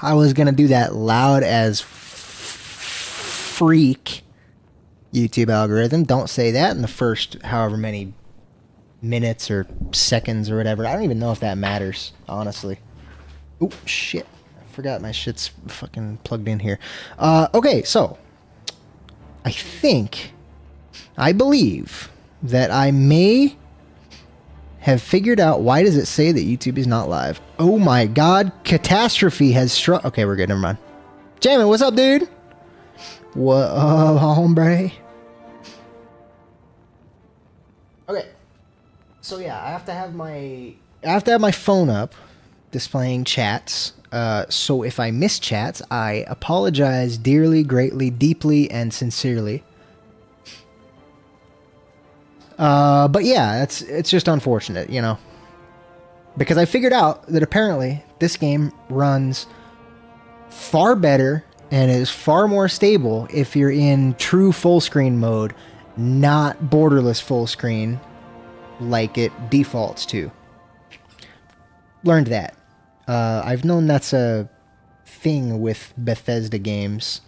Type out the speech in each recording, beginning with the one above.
I was gonna do that loud as freak. YouTube algorithm, don't say that in the first however many minutes or seconds or whatever. I don't even know if that matters, honestly. Oh, shit. I forgot my shit's fucking plugged in here. Okay, so I believe that I may have figured out why does it say that YouTube is not live. Oh my god, catastrophe has struck. Okay, we're good, never mind. Jamin, what's up, dude? What up, hombre? Okay, so yeah, I have to have my phone up, displaying chats. So if I miss chats, I apologize dearly, greatly, deeply, and sincerely. But yeah, it's just unfortunate, you know, because I figured out that apparently this game runs far better and is far more stable if you're in true full screen mode, not borderless full screen like it defaults to. Learned that. I've known that's a thing with Bethesda games.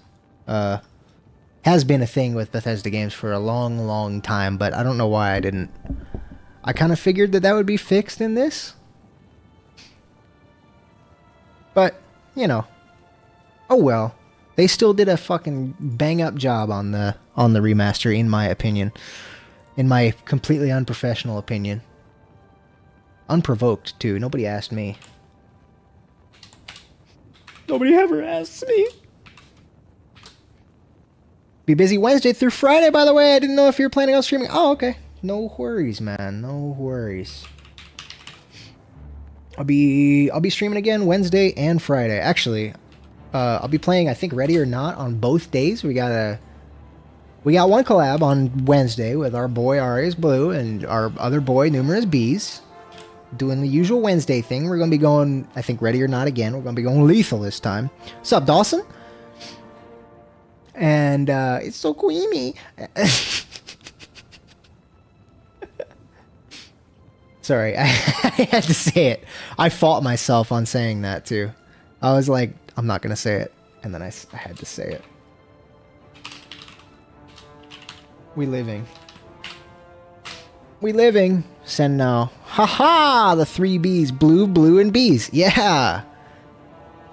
Has been a thing with Bethesda games for a long, long time, but I don't know why I didn't. I kind of figured that would be fixed in this. But, you know. Oh well. They still did a fucking bang-up job on the remaster, in my opinion. In my completely unprofessional opinion. Unprovoked, too. Nobody asked me. Nobody ever asked me. Be busy Wednesday through Friday, by the way. I didn't know if you were planning on streaming. Oh, okay. No worries, man. No worries. I'll be streaming again Wednesday and Friday. Actually, I'll be playing, I think, Ready or Not on both days. We got one collab on Wednesday with our boy Arias Blue and our other boy Numerous Bees. Doing the usual Wednesday thing. We're going to be going, I think, Ready or Not again. We're going to be going lethal this time. What's up, Dawson? And it's so creamy. Sorry, I had to say it. I fought myself on saying that too. I was like, I'm not going to say it. And then I had to say it. We living. We living. Send now. Haha! The 3 Bs. Blue, blue, and bees. Yeah!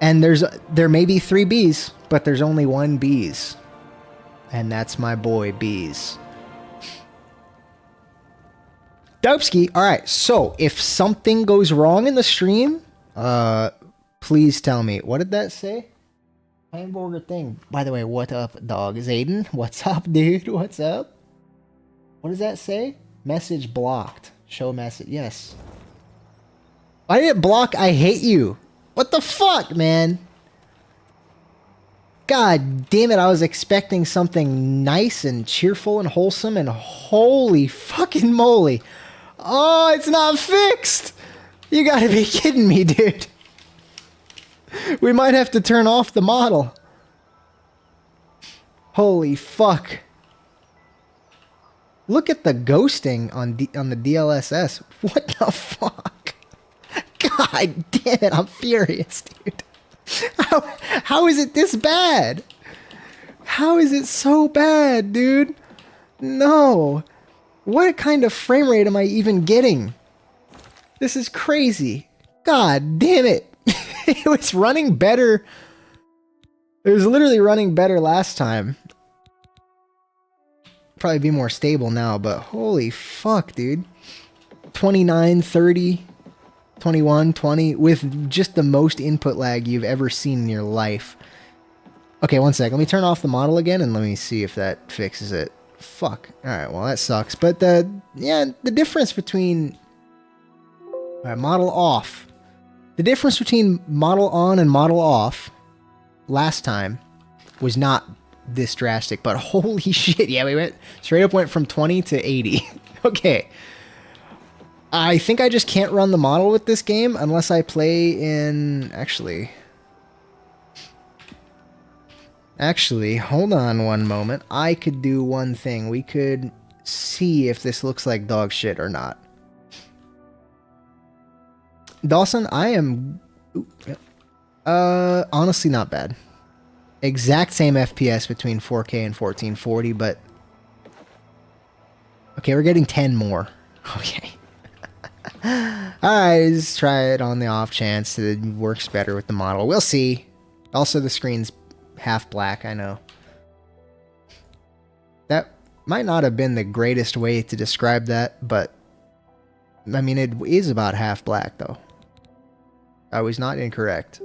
And there may be 3 Bs, but there's only 1 Bees. And that's my boy, Bees. Dopeski. Alright, so if something goes wrong in the stream, please tell me. What did that say? Hamburger thing. By the way, what up, dog? Zayden? What's up, dude? What's up? What does that say? Message blocked. Show message. Yes. Why did it block I hate you? What the fuck, man? God damn it, I was expecting something nice and cheerful and wholesome, and holy fucking moly. Oh, it's not fixed! You gotta be kidding me, dude. We might have to turn off the model. Holy fuck. Look at the ghosting on the DLSS. What the fuck? God damn it, I'm furious, dude. How is it this bad? How is it so bad, dude? No. What kind of frame rate am I even getting? This is crazy. God damn it. It was running better. It was literally running better last time. Probably be more stable now, but holy fuck, dude. 29, 30, 21, 20, with just the most input lag you've ever seen in your life. Okay, one sec. Let me turn off the model again and let me see if that fixes it. Fuck. Alright, well that sucks. But the difference between... Alright, model off. The difference between model on and model off last time was not this drastic, but holy shit, yeah, we went from 20 to 80. Okay. I think I just can't run the model with this game unless I play in... Actually, hold on one moment. I could do one thing. We could see if this looks like dog shit or not. Dawson, I am... Ooh, yep. Honestly, not bad. Exact same FPS between 4K and 1440, but... Okay, we're getting 10 more. Okay. Alright, let's try it on the off chance that it works better with the model. We'll see. Also, the screen's half black, I know. That might not have been the greatest way to describe that, but... I mean, it is about half black, though. I was not incorrect.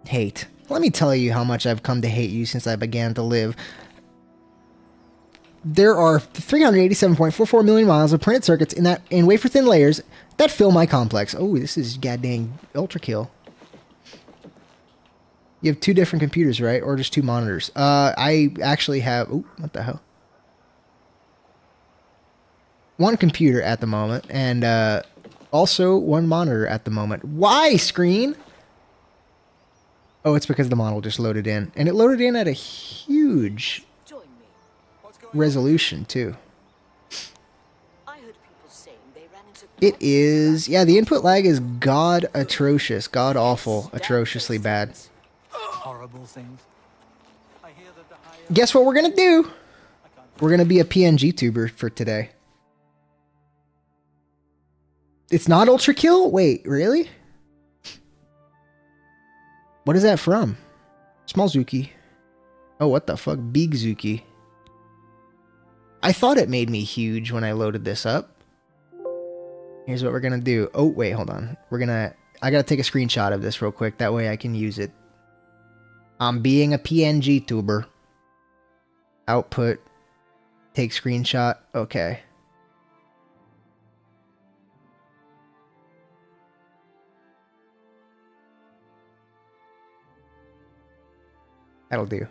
Hate. Let me tell you how much I've come to hate you since I began to live. There are 387.44 million miles of printed circuits in wafer-thin layers that fill my complex. Oh, this is goddamn ultra kill. You have two different computers, right? Or just two monitors? I actually have... Oh, what the hell? One computer at the moment, and also one monitor at the moment. Why, screen? Oh, it's because the model just loaded in. And it loaded in at a huge resolution, too. It is... Yeah, the input lag is god-atrocious. God-awful. Atrociously bad. Horrible things. Guess what we're gonna do? We're gonna be a PNG tuber for today. It's not Ultra Kill? Wait, really? What is that from? Small Zuki. Oh, what the fuck? Big Zuki. I thought it made me huge when I loaded this up. Here's what we're gonna do. Oh, wait, hold on. I gotta take a screenshot of this real quick. That way I can use it. I'm being a PNG tuber. Output. Take screenshot. Okay. That'll do.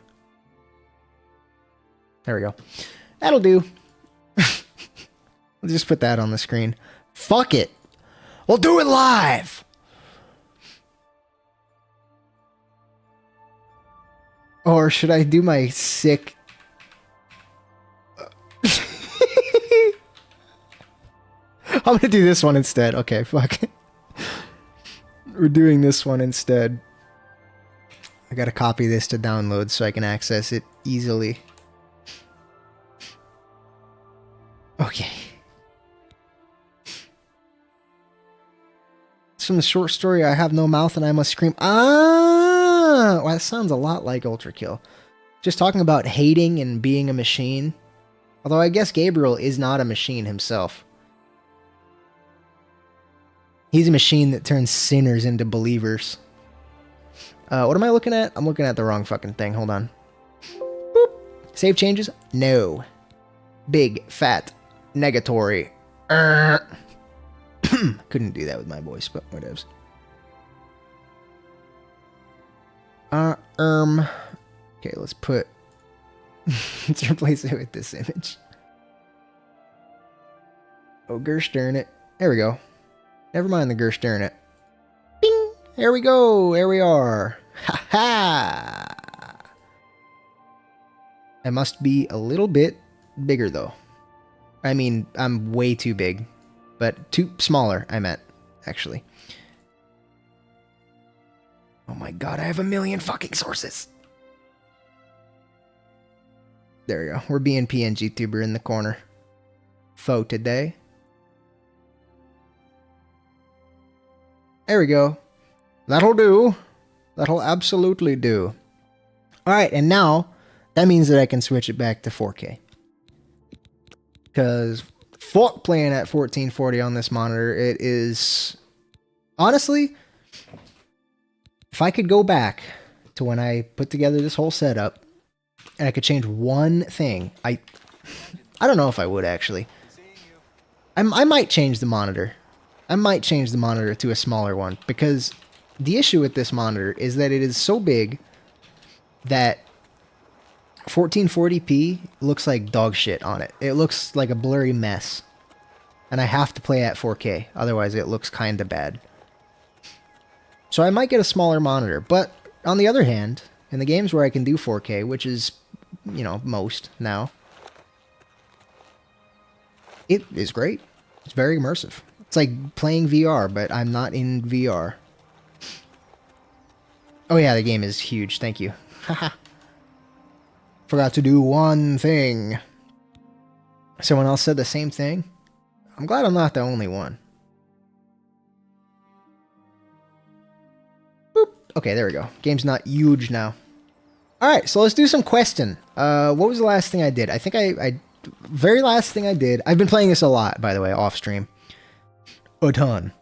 There we go. That'll do. We'll just put that on the screen. Fuck it. We'll do it live. Or should I do my sick... I'm gonna do this one instead. Okay, fuck it. We're doing this one instead. I gotta copy this to download so I can access it easily. Okay. It's from the short story, I have no mouth and I must scream. Ah! Well, that sounds a lot like Ultra Kill. Just talking about hating and being a machine. Although I guess Gabriel is not a machine himself. He's a machine that turns sinners into believers. What am I looking at? I'm looking at the wrong fucking thing. Hold on. Boop. Save changes? No. Big, fat, negatory. Couldn't do that with my voice, but whatevs. Okay, let's put... let's replace it with this image. Oh, gosh darn it. There we go. Never mind the gosh darn it. Bing! There we go. There we are. Ha ha! I must be a little bit bigger, though. I mean, I'm way too big. But too smaller, I meant, actually. Oh my god, I have a million fucking sources. There we go. We're being PNG tuber in the corner. Faux today. There we go. That'll do. That'll absolutely do. Alright, and now, that means that I can switch it back to 4K. Because, fuck playing at 1440 on this monitor. It is... Honestly, if I could go back to when I put together this whole setup, and I could change one thing, I don't know if I would, actually. I might change the monitor. I might change the monitor to a smaller one, because the issue with this monitor is that it is so big that 1440p looks like dog shit on it. It looks like a blurry mess. And I have to play at 4K, otherwise it looks kinda bad. So I might get a smaller monitor, but on the other hand, in the games where I can do 4K, which is, you know, most now, it is great. It's very immersive. It's like playing VR, but I'm not in VR. Oh yeah, the game is huge. Thank you. Haha. Forgot to do one thing. Someone else said the same thing. I'm glad I'm not the only one. Boop. Okay, there we go. Game's not huge now. Alright, so let's do some questing. What was the last thing I did? I think very last thing I did. I've been playing this a lot, by the way, off stream. A ton.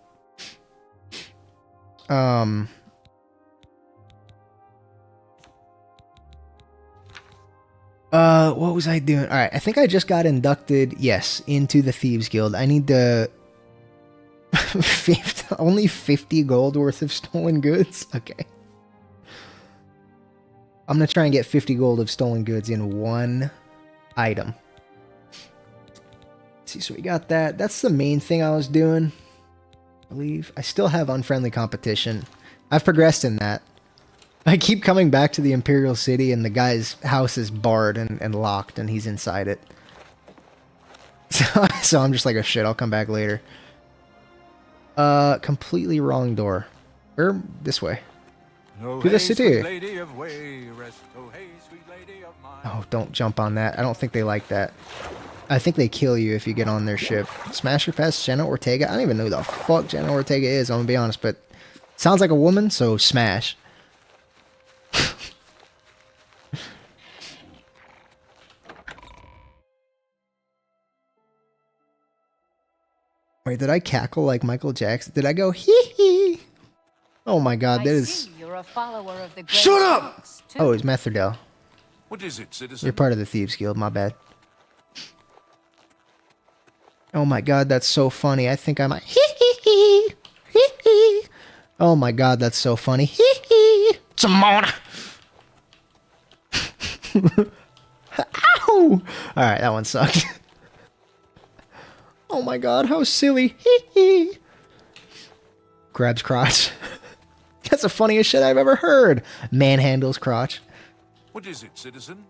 What was I doing? Alright, I think I just got inducted, yes, into the Thieves Guild. I need to... only 50 gold worth of stolen goods? Okay. I'm gonna try and get 50 gold of stolen goods in one item. Let's see, so we got that. That's the main thing I was doing. I believe. I still have unfriendly competition. I've progressed in that. I keep coming back to the Imperial City and the guy's house is barred and locked and he's inside it. So I'm just like, oh shit, I'll come back later. Completely wrong door. Where? This way. Oh, To the hey, city. sweet lady of Wayrest. Oh, hey, sweet lady of mine. Oh, don't jump on that. I don't think they like that. I think they kill you if you get on their ship. Smash or pass Jenna Ortega? I don't even know who the fuck Jenna Ortega is, I'm gonna be honest, but sounds like a woman, so smash. Wait, did I cackle like Michael Jackson? Did I go hee hee? Oh my god, that is... You're a follower of the great Shut up! monks, too. Oh, it's Metherdell. What is it, citizen? You're part of the Thieves Guild, my bad. Oh my god, that's so funny. I think I might... Hee hee hee! Hee hee! Oh my god, that's so funny. Hee hee! Simona! Ow! Alright, that one sucked. Oh my god, how silly. Hee hee! Grabs crotch. That's the funniest shit I've ever heard. Manhandles crotch. What is it, citizen?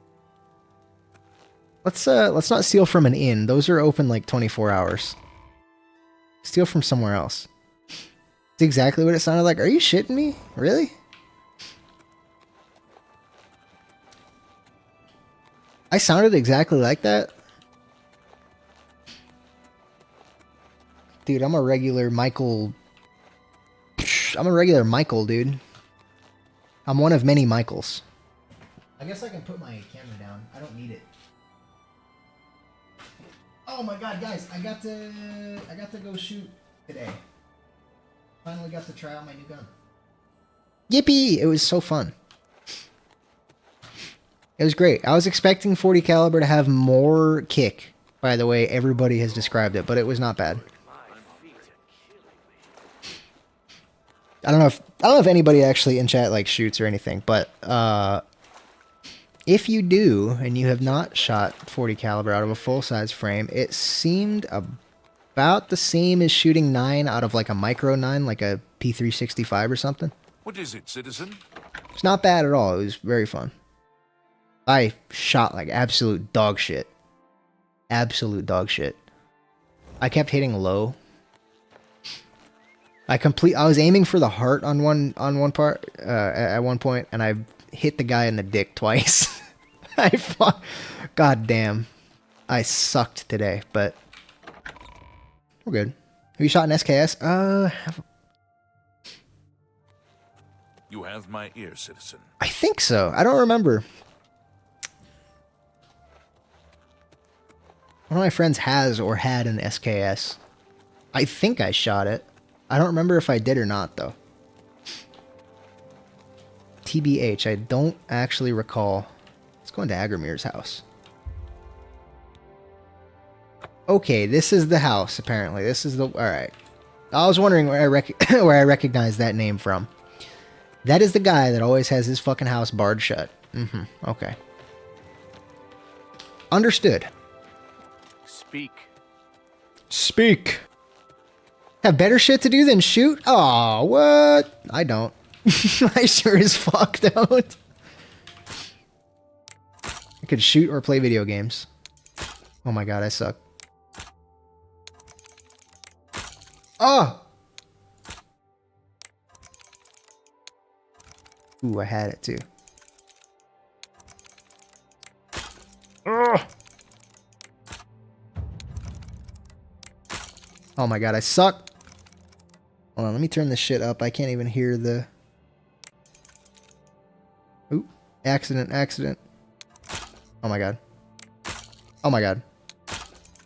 Let's not steal from an inn. Those are open like 24 hours. Steal from somewhere else. It's exactly what it sounded like. Are you shitting me? Really? I sounded exactly like that? Dude, I'm a regular Michael... I'm a regular Michael, dude. I'm one of many Michaels. I guess I can put my camera down. I don't need it. Oh my god, guys, I got to go shoot today. Finally got to try out my new gun. Yippee! It was so fun. It was great. I was expecting 40 caliber to have more kick, by the way everybody has described it, but it was not bad. I don't know if anybody actually in chat like shoots or anything, but if you do and you have not shot 40 caliber out of a full-size frame, it seemed about the same as shooting 9 out of like a micro 9, like a P365 or something. What is it, citizen? It's not bad at all. It was very fun. I shot like absolute dog shit. Absolute dog shit. I kept hitting low. I was aiming for the heart on one part at one point, and I hit the guy in the dick twice. God damn, I sucked today, but we're good. Have you shot an SKS? You have my ear, citizen. I think so. I don't remember. One of my friends has or had an SKS. I think I shot it. I don't remember if I did or not, though. TBH, I don't actually recall. Let's go into Agramir's house. Okay, this is the house, apparently. This is the... Alright. I was wondering where I recognize that name from. That is the guy that always has his fucking house barred shut. Mm-hmm. Okay. Understood. Speak. Speak. Have better shit to do than shoot? Aw, what? I don't. I sure as fuck don't. I could shoot or play video games. Oh my god, I suck. Oh! Ooh, I had it too. Ugh. Oh my god, I suck. Hold on, let me turn this shit up. I can't even hear the... Ooh, accident, accident. Oh my god. Oh my god.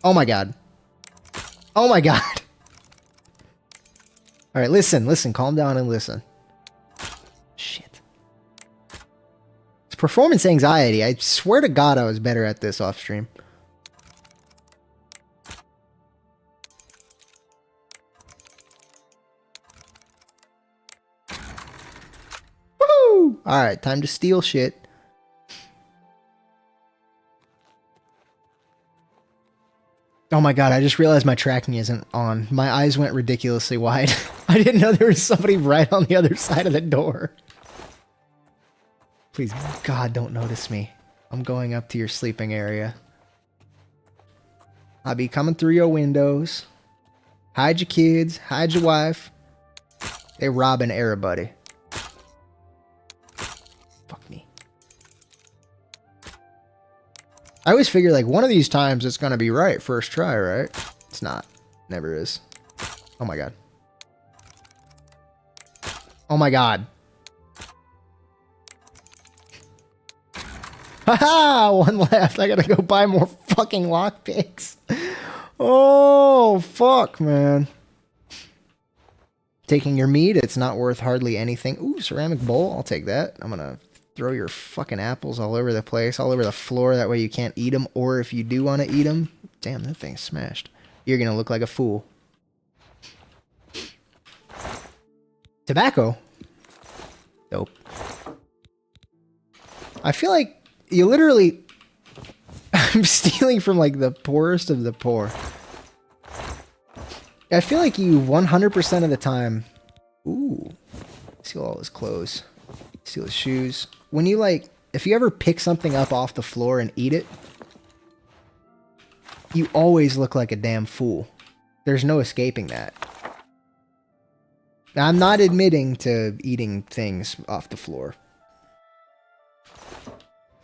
Oh my god. Oh my god. Alright, listen, listen. Calm down and listen. Shit. It's performance anxiety. I swear to God I was better at this off stream. Woo! Alright, time to steal shit. Oh my god, I just realized my tracking isn't on. My eyes went ridiculously wide. I didn't know there was somebody right on the other side of the door. Please, God, don't notice me. I'm going up to your sleeping area. I'll be coming through your windows. Hide your kids, hide your wife. They robbing everybody. Fuck me. I always figure, like, one of these times it's gonna be right first try, right? It's not. Never is. Oh my god. Oh my god. Haha! One left. I gotta go buy more fucking lockpicks. Oh, fuck, man. Taking your meat, it's not worth hardly anything. Ooh, ceramic bowl. I'll take that. I'm gonna throw your fucking apples all over the place, all over the floor. That way you can't eat them. Or if you do want to eat them, damn, that thing's smashed. You're gonna look like a fool. Tobacco. Dope. I feel like you literally... I'm stealing from, like, the poorest of the poor. I feel like you 100% of the time... Ooh. Steal all his clothes. Steal his shoes. When you, like... If you ever pick something up off the floor and eat it, you always look like a damn fool. There's no escaping that. I'm not admitting to eating things off the floor.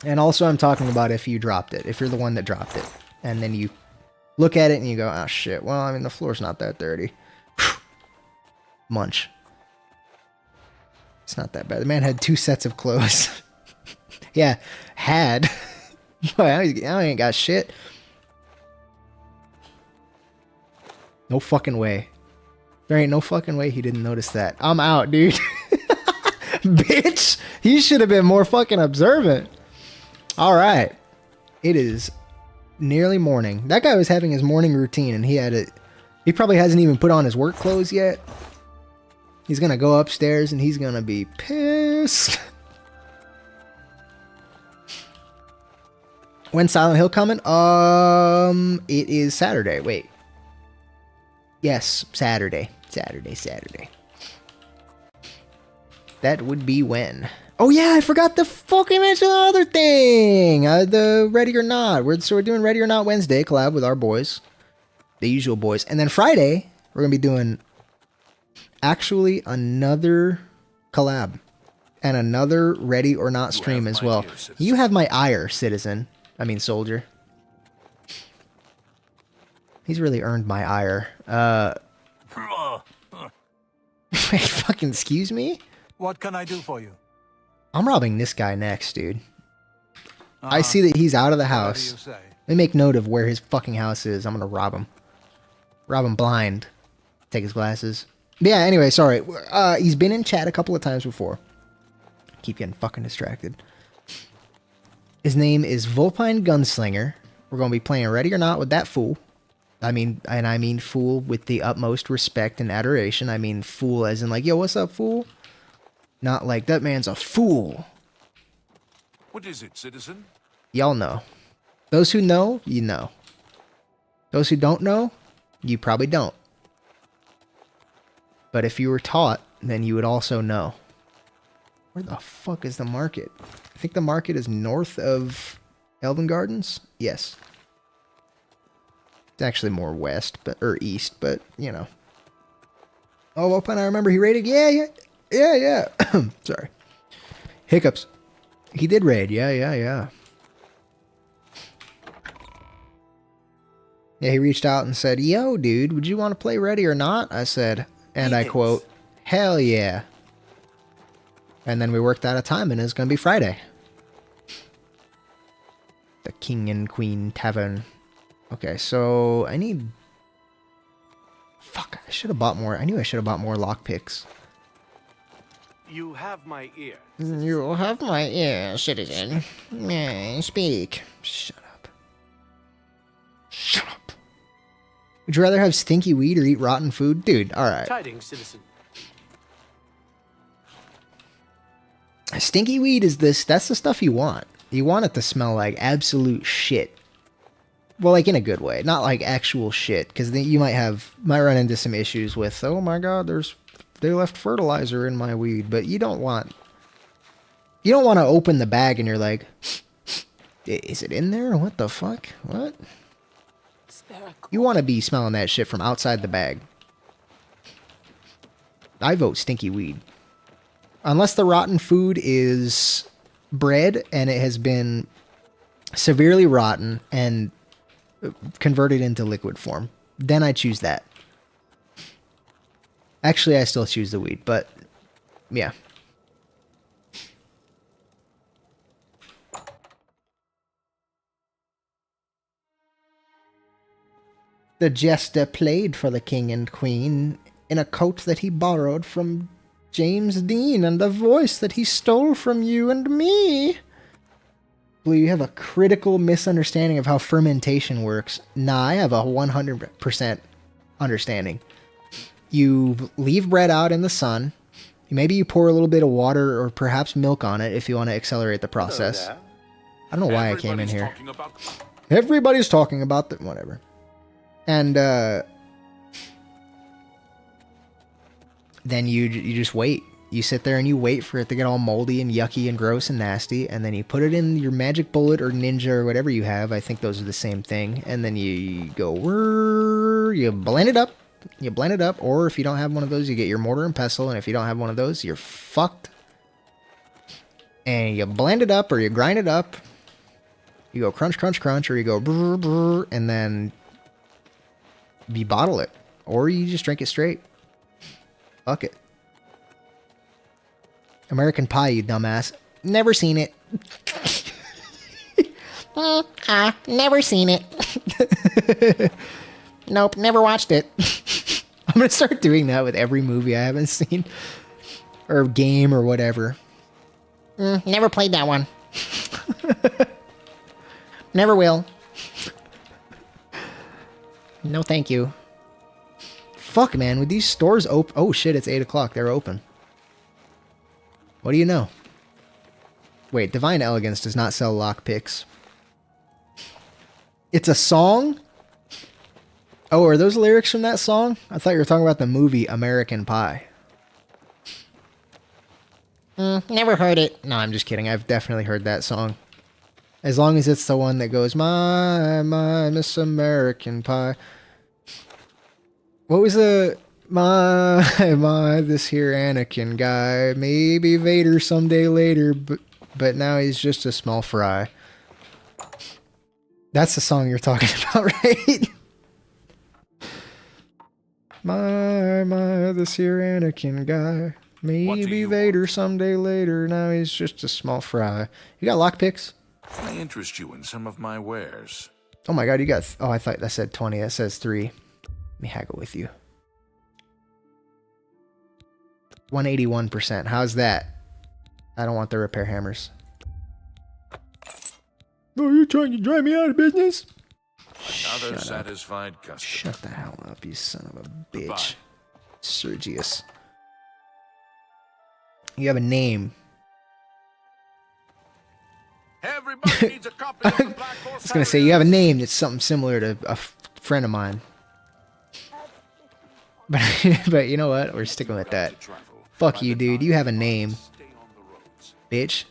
And also I'm talking about if you dropped it. If you're the one that dropped it. And then you look at it and you go, oh shit, well, I mean, the floor's not that dirty. Munch. It's not that bad. The man had 2 sets of clothes. Yeah, had. Boy, I ain't got shit. No fucking way. There ain't no fucking way he didn't notice that. I'm out, dude. Bitch! He should have been more fucking observant. Alright. It is nearly morning. That guy was having his morning routine and he had it. He probably hasn't even put on his work clothes yet. He's gonna go upstairs and he's gonna be pissed. When's Silent Hill coming? It is Saturday. Wait. Yes, Saturday. Saturday. That would be when. Oh yeah, I forgot to fucking mention the other thing. The Ready or Not. We're doing Ready or Not Wednesday collab with our boys, the usual boys, and then Friday we're gonna be doing actually another collab and another Ready or Not stream as well. You have my ire, citizen. I mean, soldier. He's really earned my ire. Wait, fucking excuse me? What can I do for you? I'm robbing this guy next, dude. I see that he's out of the house. Whatever you say. Let me make note of where his fucking house is. I'm gonna rob him. Rob him blind. Take his glasses. But yeah, anyway, sorry. He's been in chat a couple of times before. Keep getting fucking distracted. His name is Vulpine Gunslinger. We're gonna be playing Ready or Not with that fool. I mean fool with the utmost respect and adoration. I mean fool as in like, yo, what's up, fool? Not like, that man's a fool. What is it, citizen? Y'all know. Those who know, you know. Those who don't know, you probably don't. But if you were taught, then you would also know. Where the fuck is the market? I think the market is north of Elven Gardens? Yes. It's actually more west, or east, but, you know. Oh, open. I remember he raided. Yeah. Sorry. Hiccups. He did raid. Yeah. Yeah, he reached out and said, "Yo, dude, would you want to play Ready or Not?" I said, and I quote, "Hell yeah." And then we worked out a time, and it's going to be Friday. The King and Queen Tavern. Okay, so I need... Fuck, I should have bought more. I knew I should have bought more lockpicks. You have my ear. You have my ear, citizen. Speak. Shut up. Shut up. Would you rather have stinky weed or eat rotten food? Dude, alright. Tidings, citizen. Stinky weed is this, that's the stuff you want. You want it to smell like absolute shit. Well, like in a good way, not like actual shit, because you might run into some issues with, oh my god, they left fertilizer in my weed, but you don't want to open the bag and you're like, is it in there? What the fuck? What? You want to be smelling that shit from outside the bag. I vote stinky weed. Unless the rotten food is bread and it has been severely rotten and converted into liquid form, then I choose that. Actually, I still choose the weed, but yeah. The jester played for the king and queen in a coat that he borrowed from James Dean and a voice that he stole from you and me. Blue, you have a critical misunderstanding of how fermentation works. Nah, I have a 100% understanding. You leave bread out in the sun. Maybe you pour a little bit of water or perhaps milk on it if you want to accelerate the process. I don't know why I came in here. Everybody's talking about the... Whatever. And then you just wait. You sit there and you wait for it to get all moldy and yucky and gross and nasty, and then you put it in your magic bullet or ninja or whatever you have. I think those are the same thing. And then you go, you blend it up. You blend it up, or if you don't have one of those, you get your mortar and pestle, and if you don't have one of those, you're fucked. And you blend it up, or you grind it up. You go crunch, crunch, crunch, or you go brr, brr, and then you bottle it, or you just drink it straight. Fuck it. American Pie, you dumbass. Never seen it. Never seen it. Nope, never watched it. I'm gonna start doing that with every movie I haven't seen. Or game or whatever. Never played that one. Never will. No thank you. Fuck, man, with these stores open... Oh shit, it's 8 o'clock. They're open. What do you know? Wait, Divine Elegance does not sell lockpicks. It's a song? Oh, are those lyrics from that song? I thought you were talking about the movie American Pie. Never heard it. No, I'm just kidding. I've definitely heard that song. As long as it's the one that goes, my, Miss American Pie. What was the... My, this here Anakin guy. Maybe Vader someday later, but now he's just a small fry. That's the song you're talking about, right? My, this here Anakin guy. Maybe Vader someday later, now he's just a small fry. You got lockpicks? I interest you in some of my wares. Oh my god, you got... Oh, I thought that said 20. That says 3. Let me haggle with you. 181%. How's that? I don't want the repair hammers. Oh, you're trying to drive me out of business? Another satisfied customer. Shut the hell up, you son of a bitch. Goodbye. Sergius. You have a name. Everybody needs a copy of the Black Horse. I was going to say, you have a name that's something similar to a friend of mine. But you know what? We're sticking with that. Fuck you, dude. You have a name. Bitch.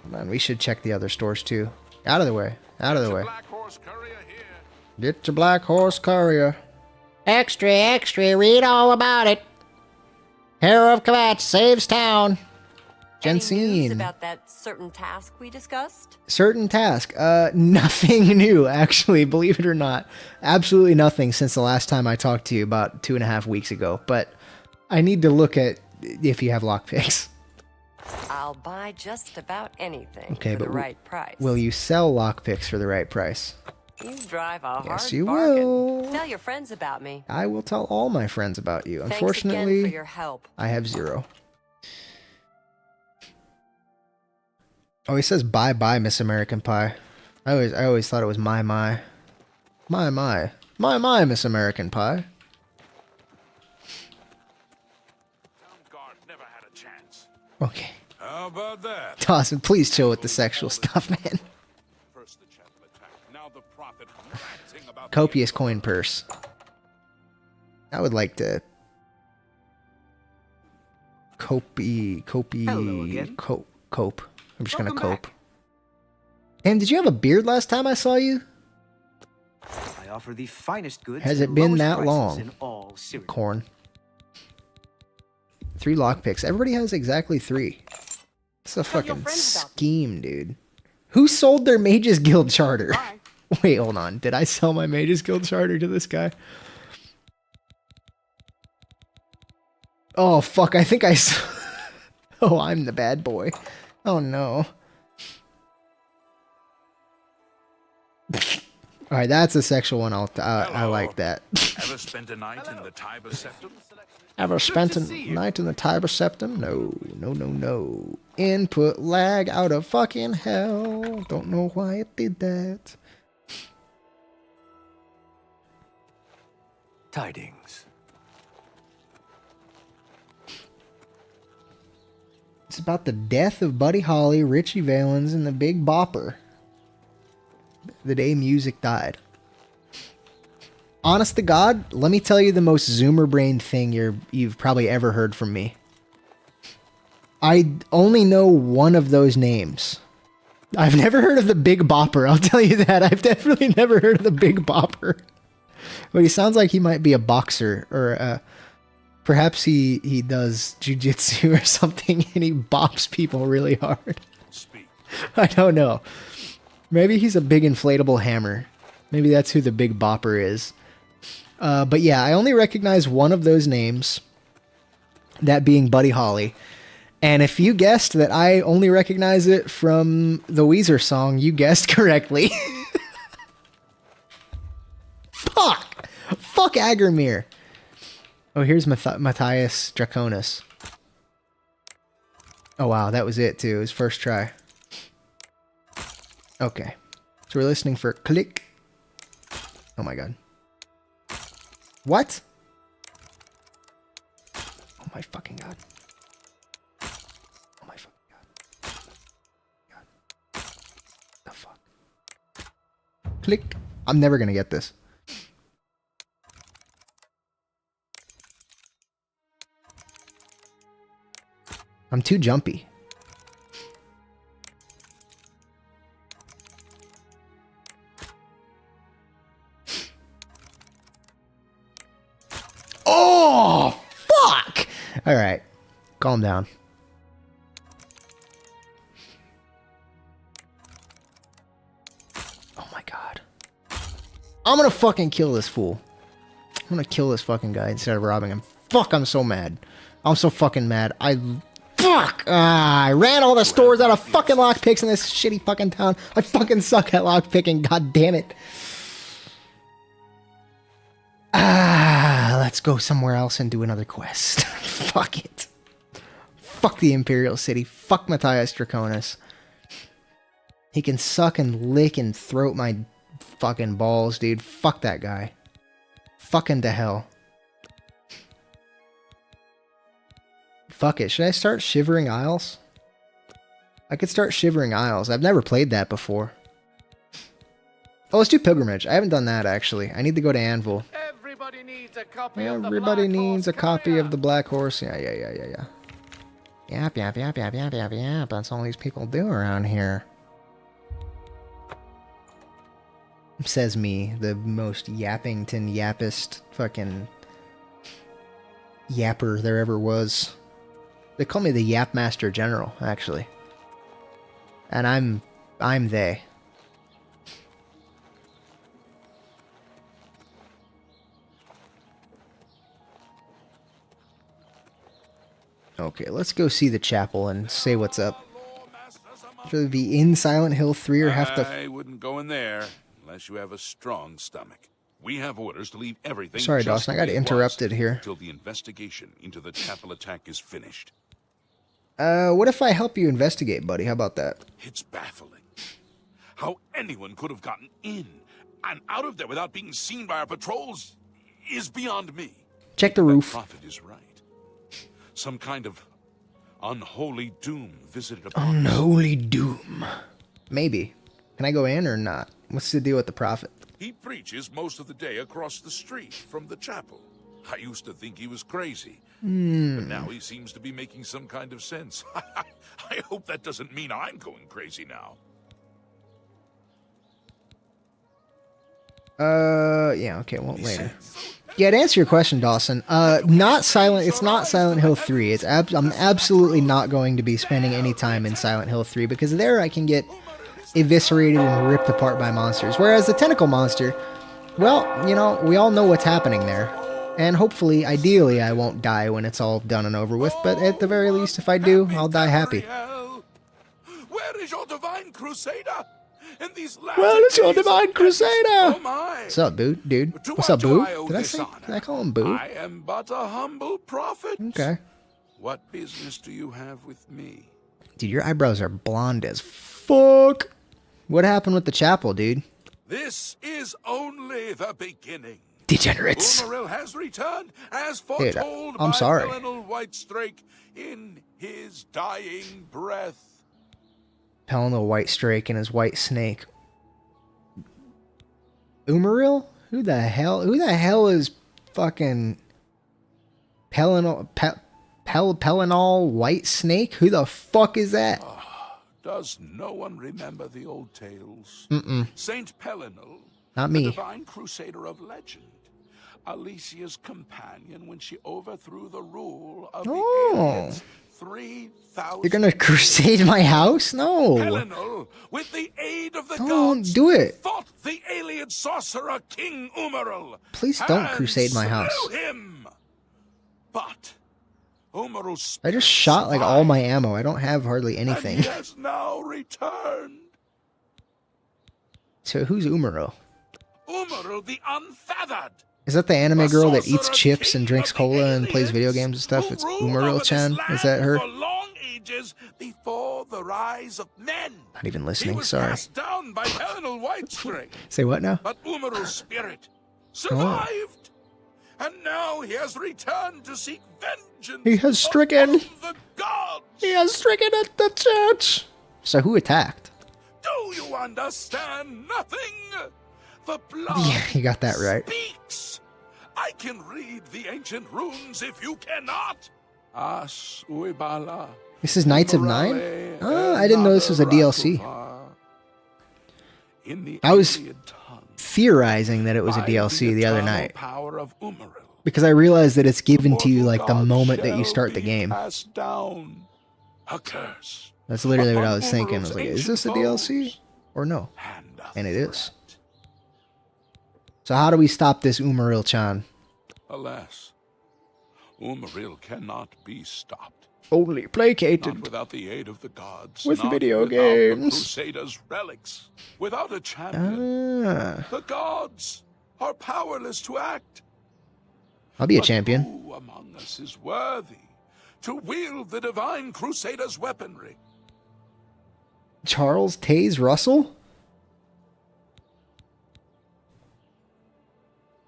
Man, we should check the other stores, too. Out of the way. Out of the way. Get your Black Horse Courier. Extra, extra, read all about it. Hero of Kavat saves town. Any news Jensine. about that certain task we discussed? Certain task. Nothing new, actually, believe it or not. Absolutely nothing since the last time I talked to you about 2.5 weeks ago. But I need to look at if you have lockpicks. I'll buy just about anything Okay, for but the right price. will you sell lockpicks for the right price? You drive a Yes, hard you bargain. will. Tell your friends about me. I will tell all my friends about you. Thanks Unfortunately, again for your help. I have 0. Oh, he says bye bye, Miss American Pie. I always thought it was my, Miss American Pie. Guard never had a chance. Okay. How about that? Dawson, please chill with the sexual stuff, man. First the chattel attack, now the prophet ranting about the Copious coin purse. I would like to cope. Hello again. Cope. I'm just gonna Welcome cope. Damn, did you have a beard last time I saw you? I offer the finest goods. Has at it been lowest that prices long? in all Syria. Corn. 3 lockpicks. Everybody has exactly 3. It's a Tell your fucking friends about me. scheme, dude. Who sold their Mages Guild charter? Bye. Wait, hold on. Did I sell my Mages Guild charter to this guy? Oh, fuck. I think I... Oh, I'm the bad boy. Oh, no. Alright, that's a sexual one. I like that. Ever spent a night in the Tiber Septum? Ever spent a night in the Tiber Septum? No, no, no, no. Input lag out of fucking hell. Don't know why it did that. Tidings. It's about the death of Buddy Holly, Richie Valens, and the Big Bopper. The day music died. Honest to God, let me tell you the most zoomer brained thing you've probably ever heard from me. I only know one of those names. I've never heard of the Big Bopper, I'll tell you that. I've definitely never heard of the Big Bopper. But he sounds like he might be a boxer, or perhaps he does jujitsu or something, and he bops people really hard. Speak. I don't know. Maybe he's a big inflatable hammer. Maybe that's who the Big Bopper is. But yeah, I only recognize one of those names, that being Buddy Holly. And if you guessed that I only recognize it from the Weezer song, you guessed correctly. Fuck! Fuck Agrimir! Oh, here's Matthias Draconis. Oh wow, that was it too. His first try. Okay. So we're listening for click. Oh my god. What? Oh my fucking god. Oh my fucking god. God. The fuck? Click. I'm never gonna get this. I'm too jumpy. Oh, fuck! Alright. Calm down. Oh my god. I'm gonna fucking kill this fool. I'm gonna kill this fucking guy instead of robbing him. Fuck, I'm so mad. I'm so fucking mad. Fuck! I ran all the stores out of fucking lockpicks in this shitty fucking town. I fucking suck at lockpicking, god damn it. Let's go somewhere else and do another quest. Fuck it. Fuck the Imperial City. Fuck Matthias Draconis. He can suck and lick and throat my fucking balls, dude. Fuck that guy. Fuck him to hell. Fuck it. Should I start Shivering Isles? I could start Shivering Isles. I've never played that before. Oh, let's do Pilgrimage. I haven't done that, actually. I need to go to Anvil. Everybody needs a copy Everybody needs a copy of the Black Horse. Yeah. Yap. That's all these people do around here. Says me, the most yappington yappist fucking yapper there ever was. They call me the Yap Master General, actually. And I'm they. Okay, let's go see the chapel and say what's up. Should it be in Silent Hill 3 or have to... I wouldn't go in there unless you have a strong stomach. We have orders to leave everything. Sorry, just Dawson, I the way got it was interrupted here. until the investigation into the chapel attack is finished. What if I help you investigate, buddy? How about that? It's baffling. How anyone could have gotten in and out of there without being seen by our patrols is beyond me. Check the That roof. prophet is right. Some kind of unholy doom visited upon us. Unholy doom. Maybe. Can I go in or not? What's the deal with the prophet? He preaches most of the day across the street from the chapel. I used to think he was crazy, but now he seems to be making some kind of sense. I hope that doesn't mean I'm going crazy now. Yeah, okay, well, later. Yeah, to answer your question, Dawson, not Silent. It's not Silent Hill 3. I'm absolutely not going to be spending any time in Silent Hill 3 because there I can get eviscerated and ripped apart by monsters. Whereas the tentacle monster, well, you know, we all know what's happening there. And hopefully, ideally, I won't die when it's all done and over with, but at the very least, if I do, I'll die happy. Where is your divine crusader? In these Well, it's your divine crusader! Oh my! What's up, dude? To What's what up, do Boo? I owe Did I this say? honor? Did I call him Boo? I am but a humble prophet. Okay. What business do you have with me? Dude, your eyebrows are blonde as fuck. What happened with the chapel, dude? This is only the beginning. Degenerates. Umaril has returned as Dude, foretold I'm by sorry. Colonel Whitestrake in his dying breath. Pelin the White Strake and his white snake. Umaril? Who the hell is fucking Pelinal White Snake? Who the fuck is that? Does no one remember the old tales? Mm-mm. Saint Pelinal, Not the me. divine crusader of legend. Alicia's companion when she overthrew the rule of the aliens 3,000 You're gonna crusade my house? No. Pelinal, with the aid of the Don't gods, do it. fought the alien sorcerer King Umaril. Please don't and crusade my house. slew him. But Umaril's I just spirit shot like all my survived, ammo. I don't have hardly and anything. he has now returned. So who's Umaril? Umaril the Unfeathered. Is that the anime The girl that eats sorcerer chips and king drinks of the cola and plays video aliens games and stuff? who It's ruled over Umaril-chan? this Is that land her? For long ages before the rise of men. Not even He listening, was sorry. cast down by Pelinal Whitestrake, Say what now? but Umaril's Oh. spirit survived. And now he has returned to seek vengeance. He has stricken. upon the gods. He has stricken at the church. So who attacked? Do you understand nothing? The blood Yeah, you got that right. speaks. I can read the ancient runes if you cannot. As Uibala. This is Knights of Nine? Oh, I didn't know this was a DLC. In the I was Iliad tongue, theorizing that it was a by DLC the other eternal night. Power of Umaril, Because I realized that it's given to you mortal like the gods moment that you shall start the be game. cast down. A curse. That's literally what I upon was thinking. I was Umaril's like, is ancient this a DLC? foes, Or no? a And it is. threat. So how do we stop this Umaril-chan? Alas, Umaril cannot be stopped. Only Not placated. without the aid of the gods. With not video without games. The Crusaders' relics. Without a champion. Ah, The gods are powerless to act. I'll be a But champion. who among us is worthy to wield the divine Crusader's weaponry? Charles Taze Russell?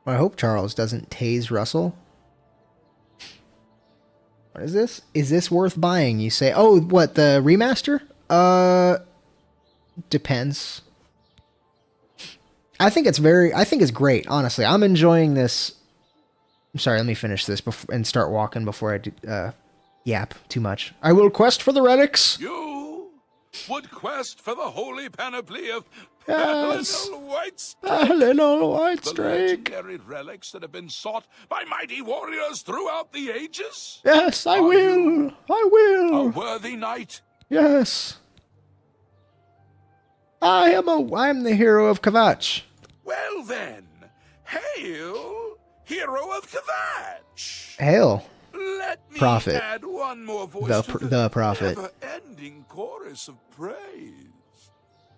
I hope Charles doesn't tase Russell. What is this? Is this worth buying? You say, oh, what, the remaster? Depends. I think it's great, honestly. I'm enjoying this. I'm sorry, let me finish this and start walking before I do, yap too much. I will quest for the relics. You would quest for the holy panoply of Yes. Pelinal White Little white the streak. legendary relics that have been sought by mighty warriors throughout the ages? Yes, I Are will. you I A will. worthy knight? Yes. I'm the hero of Kvatch. Well then, hail, hero of Kvatch! Hail. Let me Prophet. add one more voice The to the prophet. never-ending chorus of praise.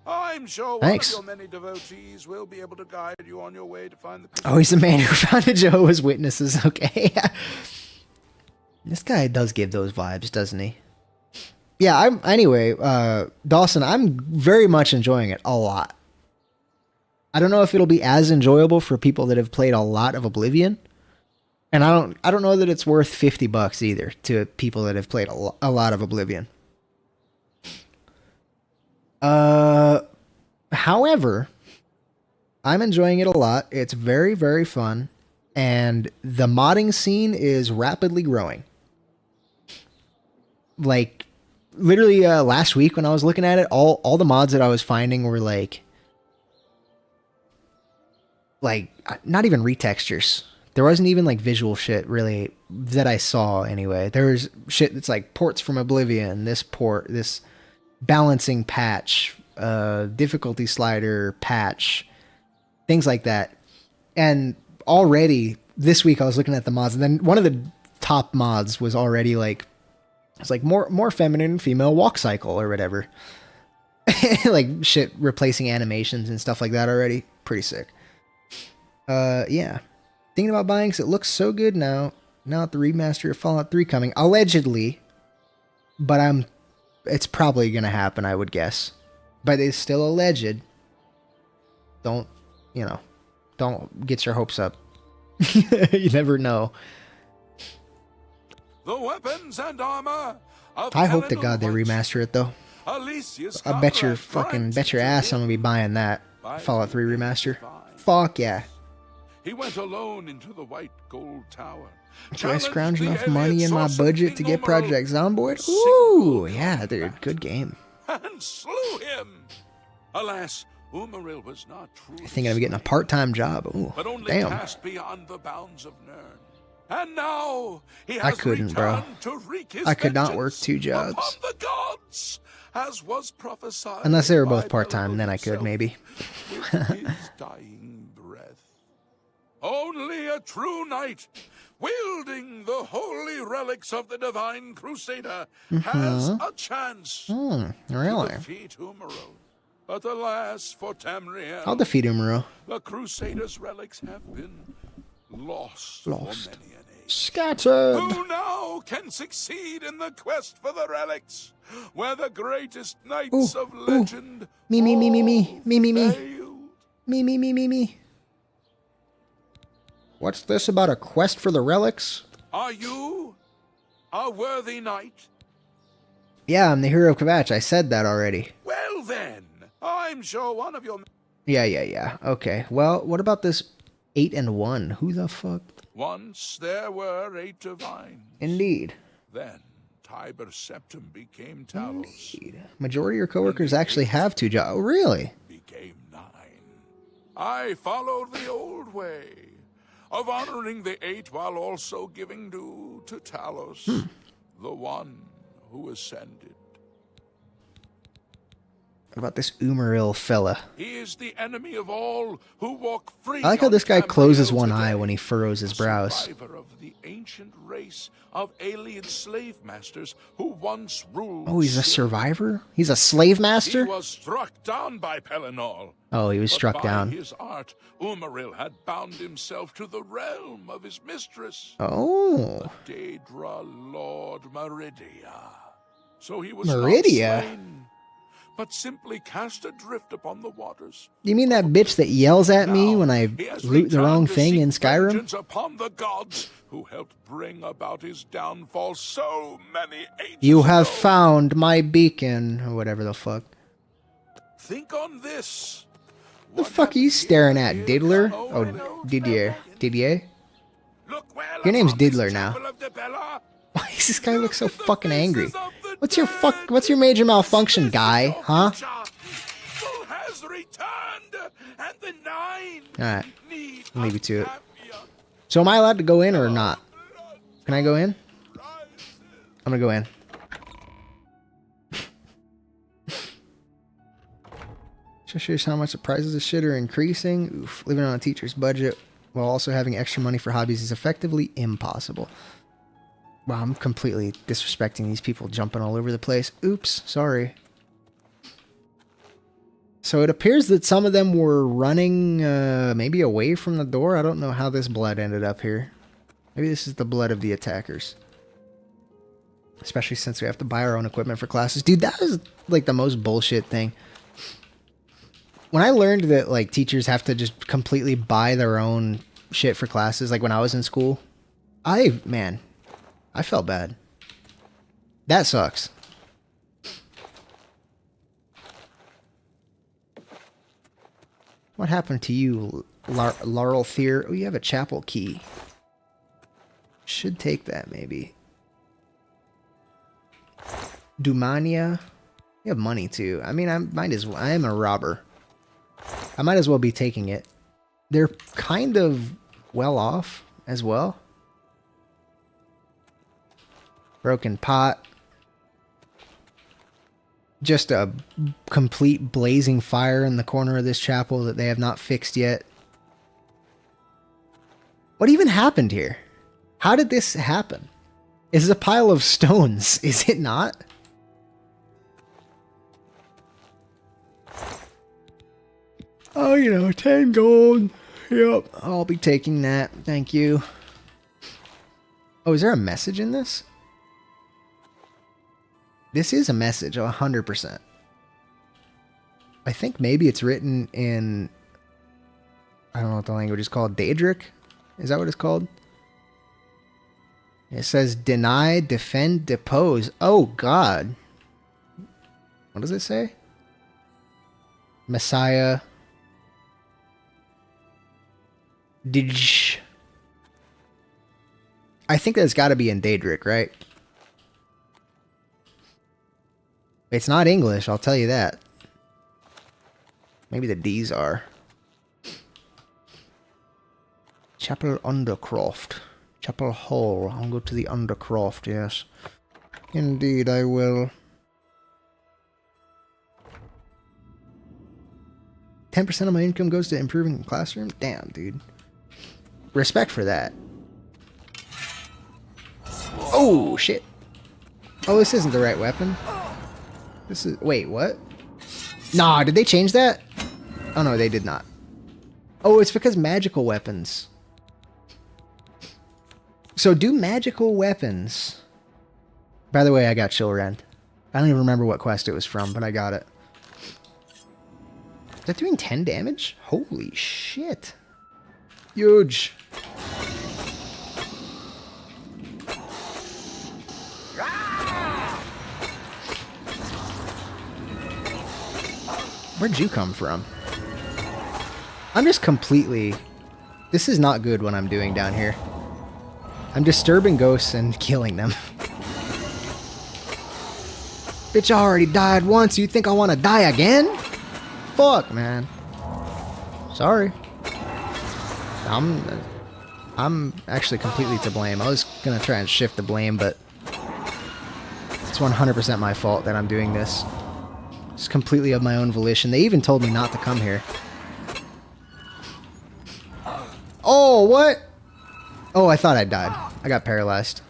I'm sure Thanks. one of your many devotees will be able to guide you on your way to find the. Oh, he's the man who founded Jehovah's Witnesses. Okay. This guy does give those vibes, doesn't he? Yeah, anyway, Dawson, I'm very much enjoying it a lot. I don't know if it'll be as enjoyable for people that have played a lot of Oblivion. And I don't know that it's worth $50 either to people that have played a lot of Oblivion. However, I'm enjoying it a lot. It's very, very fun. And the modding scene is rapidly growing. Like, literally last week when I was looking at it, all the mods that I was finding were like not even retextures. There wasn't even like visual shit really that I saw anyway. There was shit that's like ports from Oblivion, this balancing patch, difficulty slider patch, things like that. And already this week I was looking at the mods, and then one of the top mods was already like, it's like more feminine female walk cycle or whatever. Like shit replacing animations and stuff like that already. Pretty sick. Yeah. Thinking about buying because it looks so good now. Now at the remaster of Fallout 3 coming. Allegedly. But it's probably going to happen, I would guess. But it's still alleged. Don't get your hopes up. You never know. The weapons and armor of I hope to Pelinal God they White. remaster it though. Alicia's I bet your contract bet your granted ass I'm gonna be buying that by Fallout 3 the remaster. divine. Fuck yeah. He went alone into the White Gold Tower. Do I challenged scrounge the enough money in my alien source of budget to King get Umaral Project Zomboid? to Ooh, single yeah, combat dude, good game. And slew him. Alas, Umaril was not truly I think I'm getting a slain, part-time job. Ooh, but only damn. passed beyond the bounds of Nirn. And now he I has couldn't, bro. returned to wreak his I could not work vengeance 2 jobs. upon the gods, as was prophesied Unless they were by both part-time, Pelinal then I could himself maybe. with his dying breath. Only a true knight, wielding the holy relics of the divine crusader, has a chance to Really? defeat Umaril. But alas for Tamriel, I'll defeat Umaro. the crusader's relics have been lost. For many an age. Scattered. Who now can succeed in the quest for the relics, where the greatest knights of legend Me. all Me. failed? Me. What's this about a quest for the relics? Are you a worthy knight? Yeah, I'm the hero of Kvatch. I said that already. Well then, I'm sure one of your... Yeah. Okay. Well, what about this 8 and 1? Who the fuck? Once there were 8 divines. Indeed. Then Tiber Septim became Talos. Majority of your coworkers actually have 2 jobs. Oh, really? Became 9. I followed the old way of honoring the 8 while also giving due to Talos, the one who ascended. What about this Umaril fella? He is the enemy of all who walk free. I like how on this guy Tamriel closes one today. eye when he furrows his brows. Survivor of the ancient race of alien slave masters who once ruled. Oh, he's a Syria. survivor? He's a slave He master? was struck down by Pelinal. Oh, he was But struck by down. his art, Umaril had bound himself to the realm of his mistress, Oh. Daedra Lord Meridia. So he was Meridia? not slain, but simply cast adrift upon the waters. You mean that bitch that yells at me Now, when I he has loot the wrong returned to thing seek in Skyrim? vengeance upon the gods who helped bring about his downfall so many ages You have ago. found my beacon, or whatever the fuck. Think on this. The What fuck are you happened staring here at, is Diddler? no Oh, no Didier. Didier? Look well Your name's upon this Diddler now. chapel of Dibella. Why does this guy look so Look at the fucking angry? faces of the What's your major malfunction, guy? Huh? Full has returned, and the 9 Alright. need I'll leave you to it. Octavia. So am I allowed to go in or not? Can I go in? I'm gonna go in. Just shows how much the prices of shit are increasing. Oof. Living on a teacher's budget while also having extra money for hobbies is effectively impossible. Wow, I'm completely disrespecting these people jumping all over the place. Oops, sorry. So it appears that some of them were running maybe away from the door. I don't know how this blood ended up here. Maybe this is the blood of the attackers. Especially since we have to buy our own equipment for classes. Dude, that is like the most bullshit thing. When I learned that like teachers have to just completely buy their own shit for classes, like when I was in school, I felt bad. That sucks. What happened to you, Laurel Fear? Oh, you have a chapel key. Should take that, maybe. Dumania. You have money, too. I mean, I am a robber. I might as well be taking it. They're kind of well off as well. Broken pot. Just a complete blazing fire in the corner of this chapel that they have not fixed yet. What even happened here? How did this happen? It's a pile of stones, is it not? Oh, 10 gold. Yep, I'll be taking that. Thank you. Oh, is there a message in this? This is a message, 100%. I think maybe it's written in... I don't know what the language is called. Daedric? Is that what it's called? It says, deny, defend, depose. Oh, God. What does it say? Messiah... Dij. I think that's got to be in Daedric, right? It's not English, I'll tell you that. Maybe the D's are. Chapel Undercroft. Chapel Hall. I'll go to the Undercroft, yes. Indeed, I will. 10% of my income goes to improving the classroom? Damn, dude. Respect for that. Oh, shit. Oh, this isn't the right weapon. This is... Wait, what? Nah, did they change that? Oh, no, they did not. Oh, it's because magical weapons. So do magical weapons... By the way, I got Chill Rend. I don't even remember what quest it was from, but I got it. Is that doing 10 damage? Holy shit. Huge. Where'd you come from? I'm just completely... This is not good what I'm doing down here. I'm disturbing ghosts and killing them. Bitch, I already died once. You think I want to die again? Fuck, man. Sorry. I'm actually completely to blame. I was gonna try and shift the blame, but it's 100% my fault that I'm doing this. It's completely of my own volition. They even told me not to come here. Oh, what? Oh, I thought I died. I got paralyzed.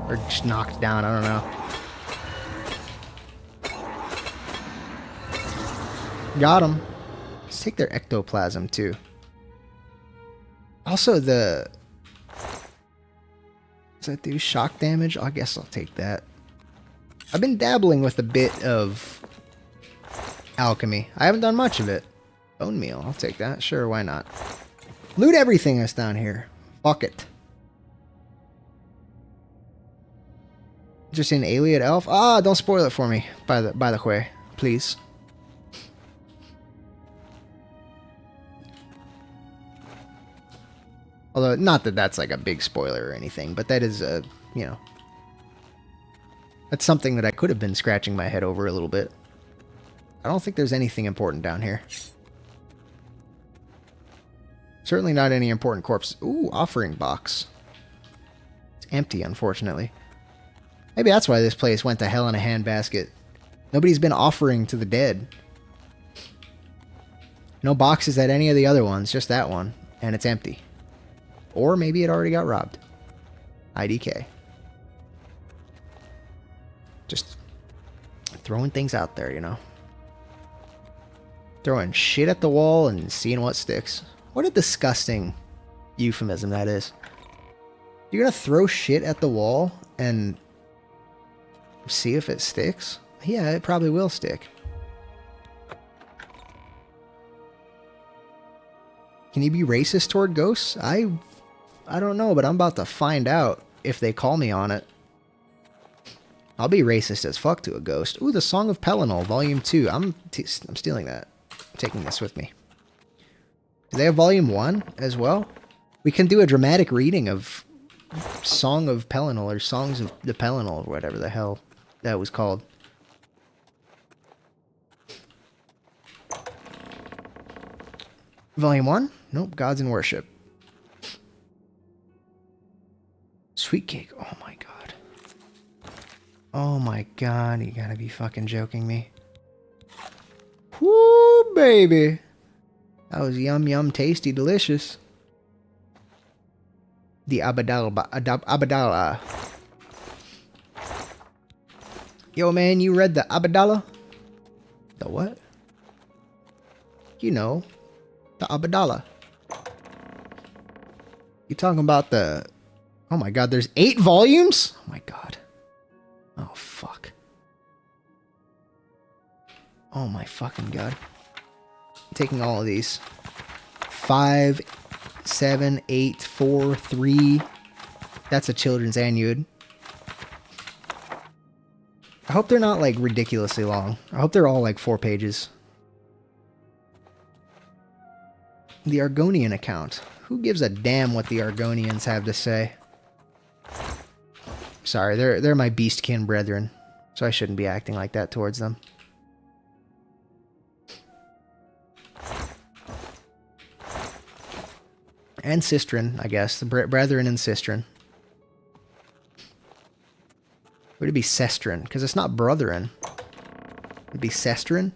Or just knocked down, I don't know. Got him. Let's take their ectoplasm, too. Also, does that do shock damage? I guess I'll take that. I've been dabbling with a bit of alchemy. I haven't done much of it. Bone meal, I'll take that. Sure, why not? Loot everything that's down here. Fuck it. Just an alien elf? Ah, don't spoil it for me. By the way, please. Although, not that that's like a big spoiler or anything, but that is a, That's something that I could have been scratching my head over a little bit. I don't think there's anything important down here. Certainly not any important corpses. Ooh, offering box. It's empty, unfortunately. Maybe that's why this place went to hell in a handbasket. Nobody's been offering to the dead. No boxes at any of the other ones, just that one. And it's empty. Or maybe it already got robbed. IDK. Just throwing things out there, you know. Throwing shit at the wall and seeing what sticks. What a disgusting euphemism that is. You're gonna throw shit at the wall and see if it sticks? Yeah, it probably will stick. Can you be racist toward ghosts? I don't know, but I'm about to find out if they call me on it. I'll be racist as fuck to a ghost. Ooh, the Song of Pelennor, Volume 2. I'm stealing that. I'm taking this with me. Do they have Volume 1 as well? We can do a dramatic reading of Song of Pelennor, or Songs of the Pelennor, or whatever the hell that was called. Volume 1? Nope, Gods in Worship. Sweet Cake. Oh my god. Oh my god, you gotta be fucking joking me. Woo, baby. That was yum yum tasty delicious. The Abadala. Yo man, you read the Abadala? The what? You know, the Abadala. You talking about the... Oh my god, there's 8 volumes? Oh my god. Oh fuck. Oh my fucking god. I'm taking all of these. 5, 7, 8, 4, 3. That's a children's annuid. I hope they're not like ridiculously long. I hope they're all like 4 pages. The Argonian account. Who gives a damn what the Argonians have to say? Sorry, they're my beastkin brethren, so I shouldn't be acting like that towards them. And Sistren, I guess. The brethren and Sistren. Would it be Sestrin? Because it's not Brotherin. It'd be Sestrin?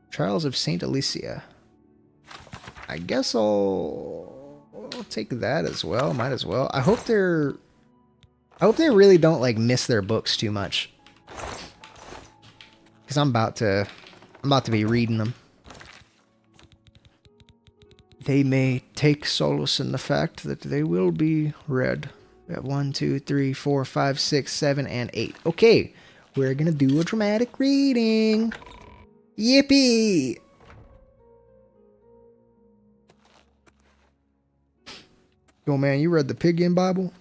Trials of Saint Alicia. I guess I'll take that as well. Might as well. I hope they really don't like miss their books too much. Because I'm about to be reading them. They may take solace in the fact that they will be read. We have 1, 2, 3, 4, 5, 6, 7, and 8. Okay, we're gonna do a dramatic reading. Yippee! Yo, man, you read the Pidgin Bible?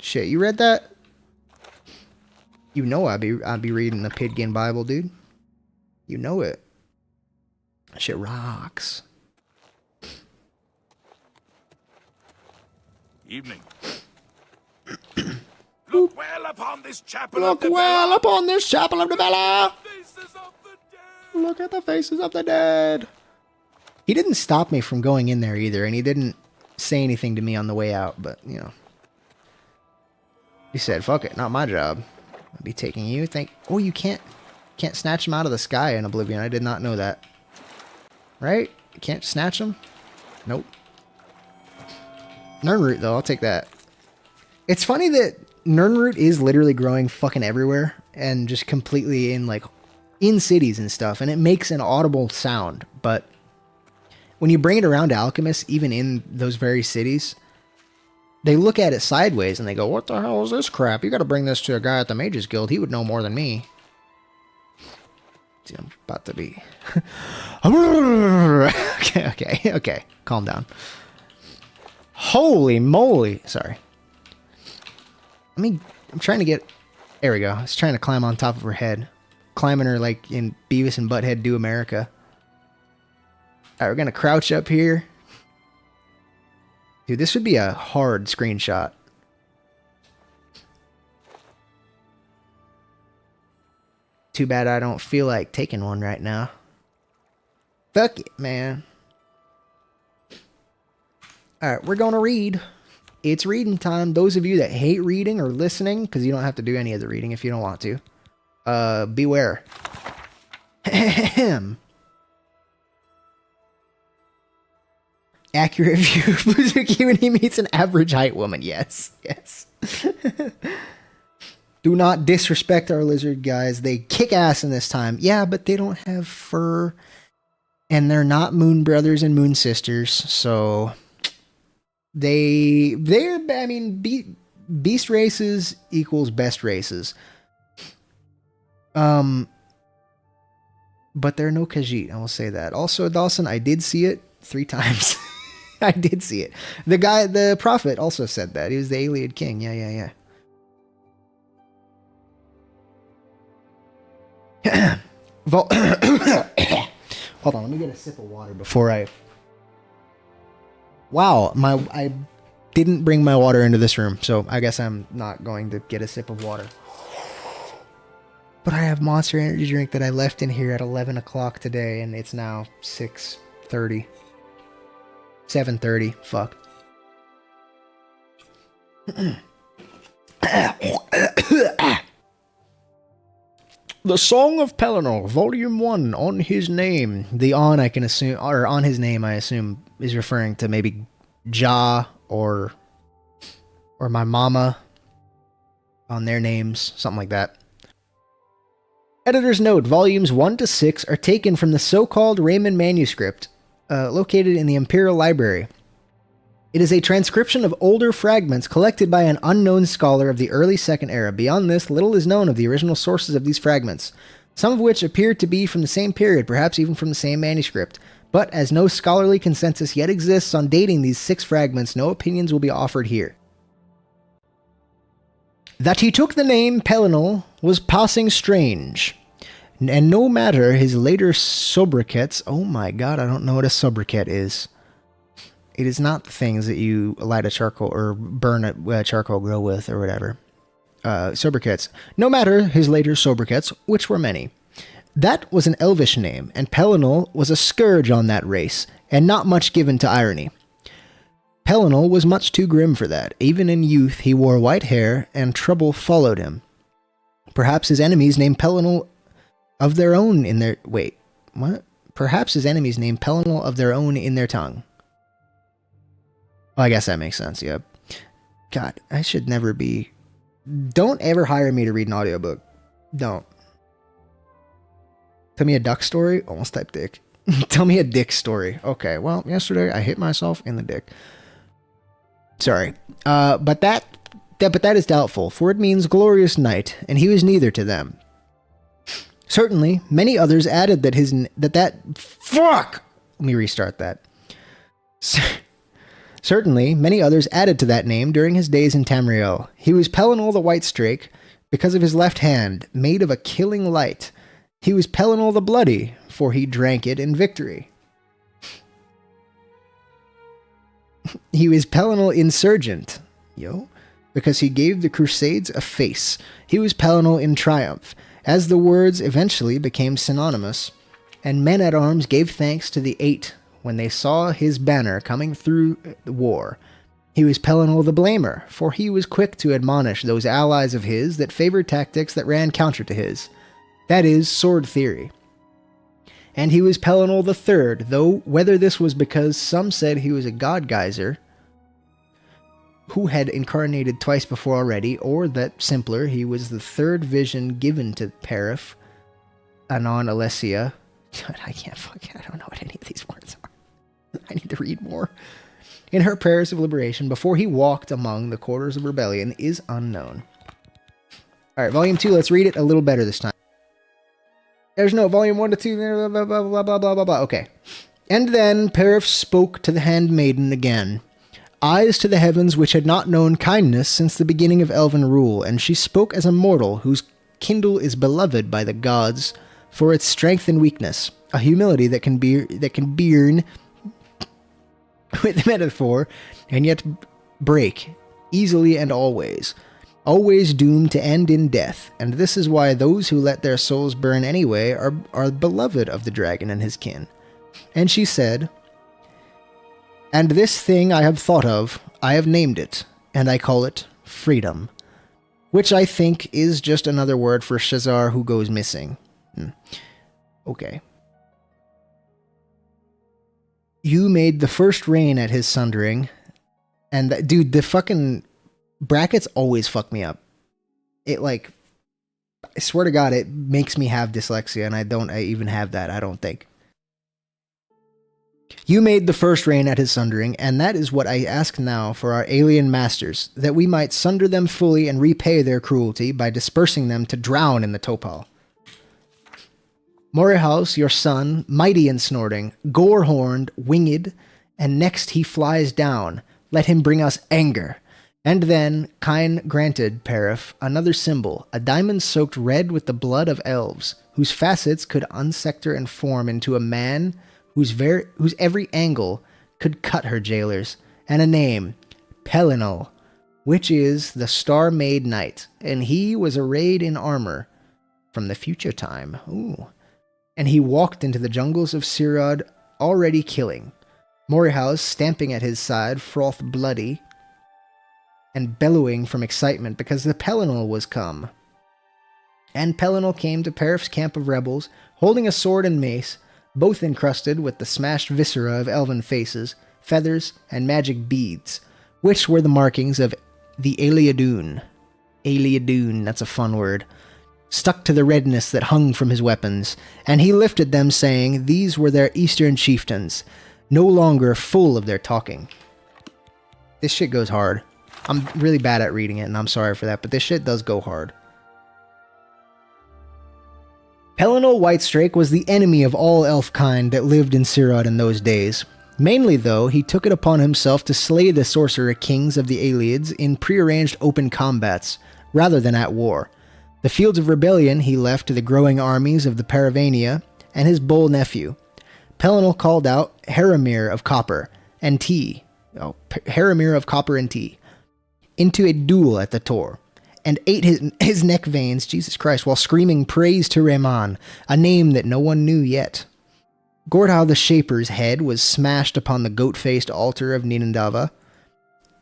Shit, you read that? You know I'd be reading the Pidgin Bible, dude. You know it. Shit rocks. Evening. Look well upon this chapel of the Look well Bella. upon this chapel of the Bella. Faces of the dead. Look at the faces of the dead. He didn't stop me from going in there either, and he didn't say anything to me on the way out, but, you know. He said, fuck it, not my job. I'll be taking you. Oh, you can't snatch him out of the sky in Oblivion. I did not know that. Right? You can't snatch him? Nope. Nirnroot, though, I'll take that. It's funny that Nirnroot is literally growing fucking everywhere and just completely in cities and stuff, and it makes an audible sound, but when you bring it around to alchemists, even in those very cities, they look at it sideways and they go, what the hell is this crap? You gotta bring this to a guy at the Mages Guild. He would know more than me. See, I'm about to be... Okay. Calm down. Holy moly. Sorry. I'm trying to get... There we go. I was trying to climb on top of her head. Climbing her like in Beavis and Butthead Do America. Alright, we're gonna crouch up here. Dude, this would be a hard screenshot. Too bad I don't feel like taking one right now. Fuck it, man. Alright, we're gonna read. It's reading time. Those of you that hate reading or listening, because you don't have to do any of the reading if you don't want to, beware. Accurate view of Buzuki when he meets an average height woman. Yes, yes. Do not disrespect our lizard guys. They kick ass in this time. Yeah, but they don't have fur. And they're not moon brothers and moon sisters. So they're, I mean, beast races equals best races. But they're no Khajiit, I will say that. Also, Dawson, I did see it 3 times. I did see it. The guy, the prophet also said that. He was the Iliad king. Yeah. Hold on, let me get a sip of water before I... Wow, I didn't bring my water into this room, so I guess I'm not going to get a sip of water. But I have Monster Energy drink that I left in here at 11 o'clock today, and it's now 6:30. 7:30, fuck. The Song of Pelennor, Volume 1, On His Name. The on, I can assume, or on his name, I assume, is referring to maybe Ja or my mama on their names, something like that. Editor's note, volumes 1 to 6 are taken from the so-called Raymond manuscript, located in the Imperial Library. It is a transcription of older fragments collected by an unknown scholar of the early Second Era. Beyond this, little is known of the original sources of these fragments, some of which appear to be from the same period, perhaps even from the same manuscript. But as no scholarly consensus yet exists on dating these 6 fragments, no opinions will be offered here. That he took the name Pelennor was passing strange, and no matter his later sobriquets... Oh my god, I don't know what a sobriquet is. It is not the things that you light a charcoal or burn a charcoal grill with or whatever. Sobriquets. No matter his later sobriquets, which were many. That was an elvish name, and Pelennor was a scourge on that race, and not much given to irony. Pelennor was much too grim for that. Even in youth, he wore white hair, and trouble followed him. Perhaps his enemies named Pelennor of their own in their... Wait, what? Perhaps his enemies named Pelennor of their own in their tongue. Well, I guess that makes sense, yeah. God, I should never be... Don't ever hire me to read an audiobook. Don't. Tell me a duck story? Almost type dick. Tell me a dick story. Okay, well, yesterday I hit myself in the dick. Sorry. But that is doubtful, for it means glorious night, and he was neither to them. Certainly, many others added that fuck! Let me restart that. Certainly, many others added to that name during his days in Tamriel. He was Pelennor the White Strake, because of his left hand, made of a killing light. He was Pelennor the Bloody, for he drank it in victory. He was Pelennor Insurgent, because he gave the Crusades a face. He was Pelennor in Triumph, as the words eventually became synonymous, and men-at-arms gave thanks to the Eight when they saw his banner coming through the war. He was Pelennor the Blamer, for he was quick to admonish those allies of his that favored tactics that ran counter to his. That is, sword theory. And he was Pelennor the Third, though whether this was because some said he was a god geyser, who had incarnated twice before already, or that, simpler, he was the third vision given to Perif, Anon Alessia. I don't know what any of these words are. I need to read more. In her prayers of liberation, before he walked among the quarters of rebellion, is unknown. Alright, volume 2, let's read it a little better this time. There's no volume 1 to 2, blah, blah, blah, blah, blah, blah, blah. Okay. And then Perif spoke to the handmaiden again. Eyes to the heavens which had not known kindness since the beginning of elven rule, and she spoke as a mortal whose kindle is beloved by the gods for its strength and weakness, a humility that can with metaphor, and yet break, easily and always doomed to end in death, and this is why those who let their souls burn anyway are beloved of the dragon and his kin. And she said, "And this thing I have thought of, I have named it, and I call it freedom," which I think is just another word for Shazar who goes missing. Okay. "You made the first rain at his sundering," and dude, the fucking brackets always fuck me up. It like, I swear to God, it makes me have dyslexia, and I even have that, I don't think. "You made the first rain at his sundering, and that is what I ask now for our alien masters, that we might sunder them fully and repay their cruelty by dispersing them to drown in the Topal. Morehouse, your son, mighty and snorting, gore-horned, winged, and next he flies down. Let him bring us anger. And then, Kine granted, Perif, another symbol, a diamond soaked red with the blood of elves, whose facets could unsector and form into a man whose every angle could cut her jailers, and a name, Pelinal, which is the star-made knight, and he was arrayed in armor from the future time. Ooh. And he walked into the jungles of Sirad, already killing. Morehouse, stamping at his side, froth bloody, and bellowing from excitement because the Pelinal was come. And Pelinal came to Perif's camp of rebels, holding a sword and mace, both encrusted with the smashed viscera of elven faces, feathers, and magic beads, which were the markings of the Aliadun. Aliadun, that's a fun word. Stuck to the redness that hung from his weapons, and he lifted them, saying these were their eastern chieftains, no longer full of their talking. This shit goes hard. I'm really bad at reading it, and I'm sorry for that, but this shit does go hard. Pelinal Whitestrake was the enemy of all elfkind that lived in Sirad in those days. Mainly, though, he took it upon himself to slay the sorcerer kings of the Aelids in prearranged open combats, rather than at war. The fields of rebellion he left to the growing armies of the Paravania and his bull nephew. Pelinal called out Haramir of Copper and Tea, into a duel at the Tor, and ate his neck veins, Jesus Christ, while screaming praise to Rayman, a name that no one knew yet. Gordhau the Shaper's head was smashed upon the goat-faced altar of Ninandava,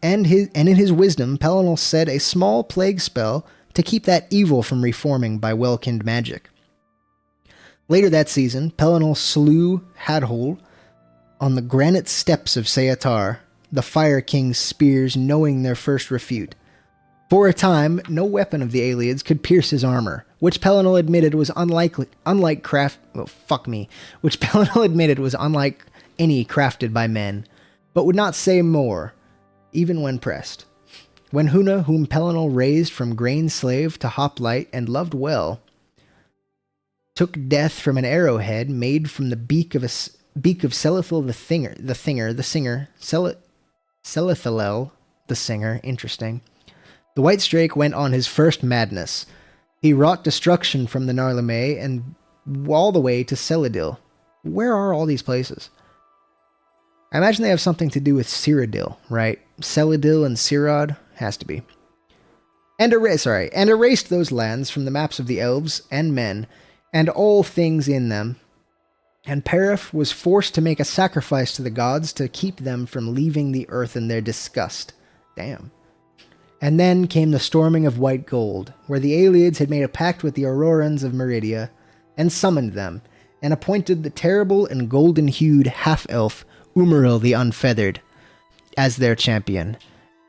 and in his wisdom, Pelinal said a small plague spell to keep that evil from reforming by well-kinned magic. Later that season, Pelinal slew Hadhol on the granite steps of Seatar, the Fire King's spears knowing their first refute. For a time, no weapon of the Aelids could pierce his armor, which Pelinal admitted was unlike any crafted by men, but would not say more, even when pressed. When Huna, whom Pelinal raised from grain slave to hoplite and loved well, took death from an arrowhead made from the beak of Selithil the singer, Selithilel the singer, interesting. The Whitestrake went on his first madness. He wrought destruction from the Narlame and all the way to Celadil. Where are all these places? I imagine they have something to do with Cyrodiil, right? Celadil and Sirad? Has to be. And erased those lands from the maps of the elves and men, and all things in them. And Perif was forced to make a sacrifice to the gods to keep them from leaving the earth in their disgust. Damn. And then came the storming of White Gold, where the Aelids had made a pact with the Aurorans of Meridia, and summoned them, and appointed the terrible and golden-hued half-elf Umaril the Unfeathered as their champion.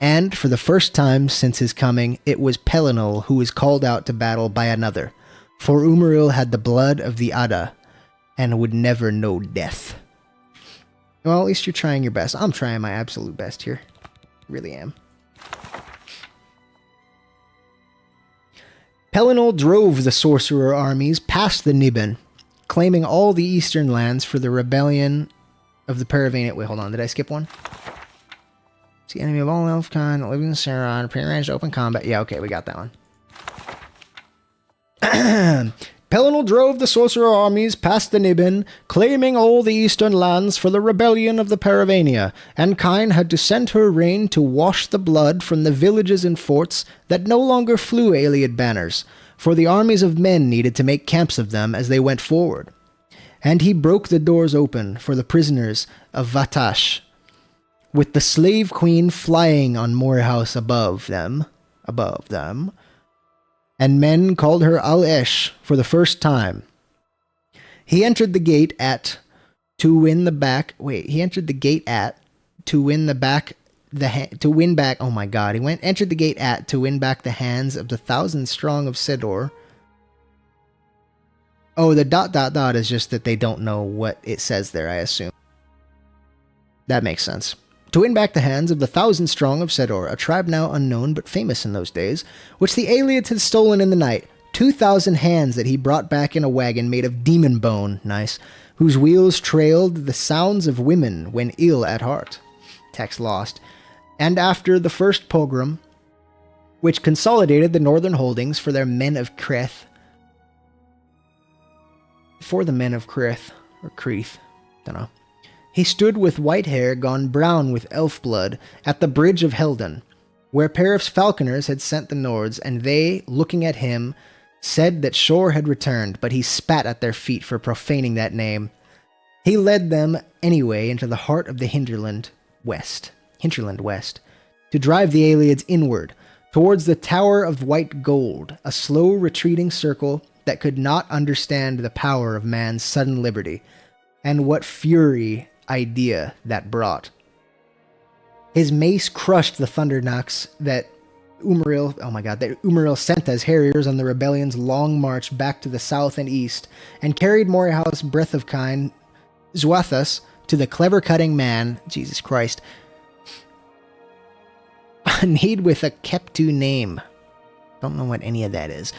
And, for the first time since his coming, it was Pelinal who was called out to battle by another, for Umaril had the blood of the Ada, and would never know death. Well, at least you're trying your best. I'm trying my absolute best here. Really am. Pelinal drove the sorcerer armies past the Niben, claiming all the eastern lands for the rebellion of the Paravania. Wait, hold on. Did I skip one? It's the enemy of all elfkind that live in Saron, prearranged open combat. Yeah, okay, we got that one. Pellinal drove the sorcerer armies past the Niben, claiming all the eastern lands for the rebellion of the Paravania, and Kine had to send her rain to wash the blood from the villages and forts that no longer flew Aeliad banners, for the armies of men needed to make camps of them as they went forward. And he broke the doors open for the prisoners of Vatash, with the slave queen flying on Morehouse above them, and men called her Al-Esh for the first time. He entered the gate at to win back. Oh my God. Entered the gate at to win back the hands of the 1,000 strong of Sedor. Oh, the ... is just that they don't know what it says there, I assume. That makes sense. To win back the hands of the 1,000 strong of Sedor, a tribe now unknown but famous in those days, which the Aeliads had stolen in the night. 2,000 hands that he brought back in a wagon made of demon bone, nice, whose wheels trailed the sounds of women when ill at heart. Text lost. And after the first pogrom, which consolidated the northern holdings for their men of Creth, or Creeth, don't know. He stood with white hair gone brown with elf blood at the bridge of Helden, where Perif's falconers had sent the Nords, and they, looking at him, said that Shor had returned, but he spat at their feet for profaning that name. He led them anyway into the heart of the hinterland west, to drive the Aeliads inward, towards the Tower of White Gold, a slow retreating circle that could not understand the power of man's sudden liberty, and what fury idea that brought. His mace crushed the thundernocks that Umaril sent as harriers on the rebellion's long march back to the south and east, and carried Morehouse Breath of Kine, Zuathas, to the clever-cutting man, Jesus Christ, a need with a Keptu name. Don't know what any of that is.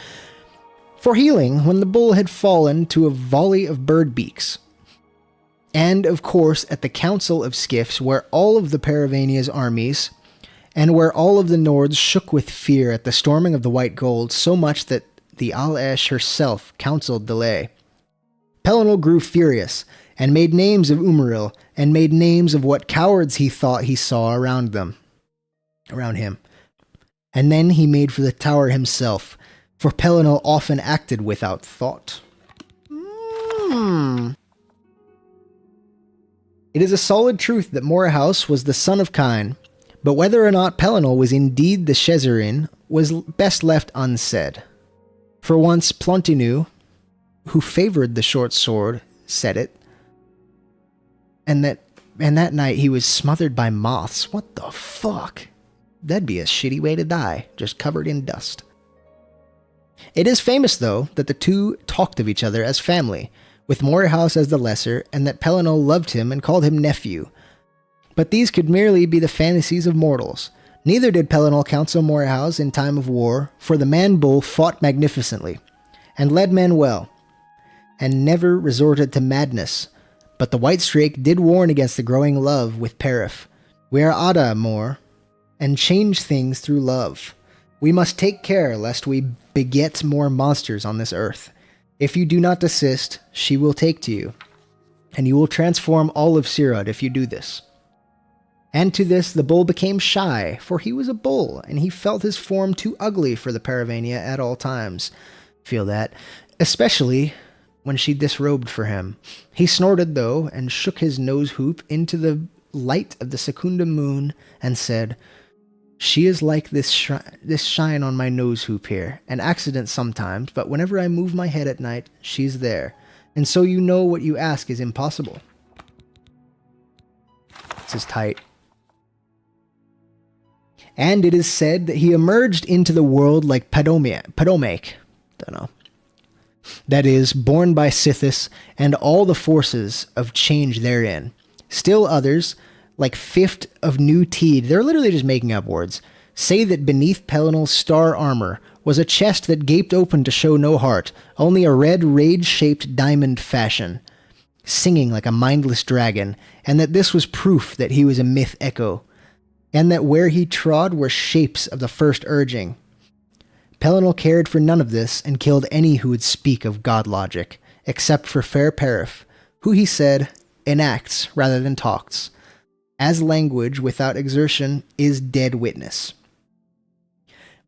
For healing, when the bull had fallen to a volley of bird beaks. And, of course, at the Council of Skiffs, where all of the Paravania's armies, and where all of the Nords shook with fear at the storming of the White Gold, so much that the Al-Esh herself counseled delay. Pellinal grew furious, and made names of Umaril, and made names of what cowards he thought he saw around him. And then he made for the tower himself, for Pellinal often acted without thought. It is a solid truth that Morehouse was the son of Kine, but whether or not Pellinal was indeed the Shezerin was best left unsaid. For once, Plontinu, who favored the short sword, said it, and that night he was smothered by moths. What the fuck? That'd be a shitty way to die, just covered in dust. It is famous, though, that the two talked of each other as family, with Morehouse as the lesser, and that Pellinal loved him and called him nephew. But these could merely be the fantasies of mortals. Neither did Pellinal counsel Morehouse in time of war, for the man-bull fought magnificently, and led men well, and never resorted to madness. But the White Strake did warn against the growing love with Perif. We are Ada more, and change things through love. We must take care lest we beget more monsters on this earth. If you do not desist, she will take to you, and you will transform all of Sirad if you do this. And to this the bull became shy, for he was a bull, and he felt his form too ugly for the Paravania at all times. Feel that. Especially when she disrobed for him. He snorted, though, and shook his nose hoop into the light of the Secunda moon, and said, "She is like this shine on my nose hoop here, an accident sometimes, but whenever I move my head at night, she's there. And so you know what you ask is impossible." This is tight. And it is said that he emerged into the world like Padomake. Don't know. That is, born by Sithis and all the forces of change therein. Still others, like Fifth of New Teed, they're literally just making up words, say that beneath Pellinal's star armor was a chest that gaped open to show no heart, only a red rage-shaped diamond fashion, singing like a mindless dragon, and that this was proof that he was a myth echo, and that where he trod were shapes of the first urging. Pellinol cared for none of this and killed any who would speak of god logic, except for fair Perif, who he said enacts rather than talks, as language without exertion is dead witness.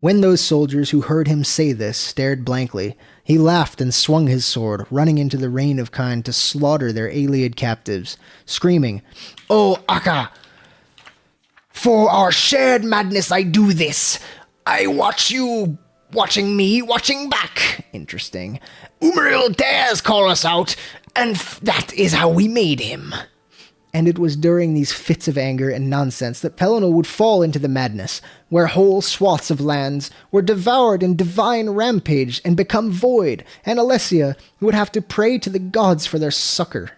When those soldiers who heard him say this stared blankly, he laughed and swung his sword, running into the rain of kine to slaughter their Ayleid captives, screaming, "O Akka! For our shared madness I do this! I watch you, watching me, watching back!" Interesting. "Umril dares call us out, and that is how we made him." And it was during these fits of anger and nonsense that Pellinol would fall into the madness, where whole swaths of lands were devoured in divine rampage and become void, and Alessia would have to pray to the gods for their succor.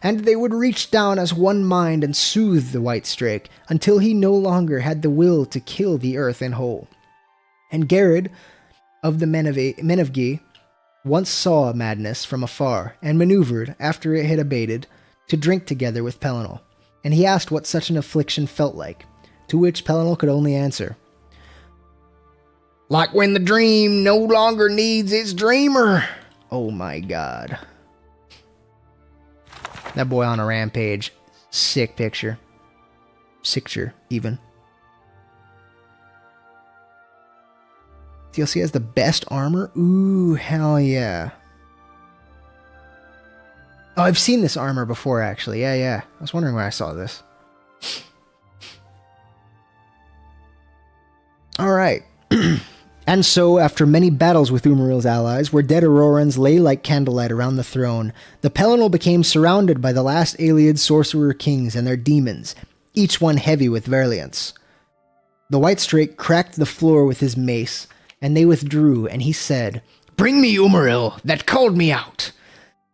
And they would reach down as one mind and soothe the White Strake, until he no longer had the will to kill the earth in whole. And Garrod of the Men of Gi once saw madness from afar, and maneuvered, after it had abated, to drink together with Pellinol, and he asked what such an affliction felt like, to which Pellinol could only answer, "Like when the dream no longer needs its dreamer." Oh my god. That boy on a rampage. Sick picture. Sicture, even. DLC has the best armor? Ooh, hell yeah. Oh, I've seen this armor before, actually. Yeah. I was wondering where I saw this. Alright. And so, after many battles with Umaril's allies, where dead Aurorans lay like candlelight around the throne, the Pellinol became surrounded by the last Ayleid sorcerer kings and their demons, each one heavy with virulence. The White Strake cracked the floor with his mace, and they withdrew, and he said, "Bring me Umaril, that called me out!"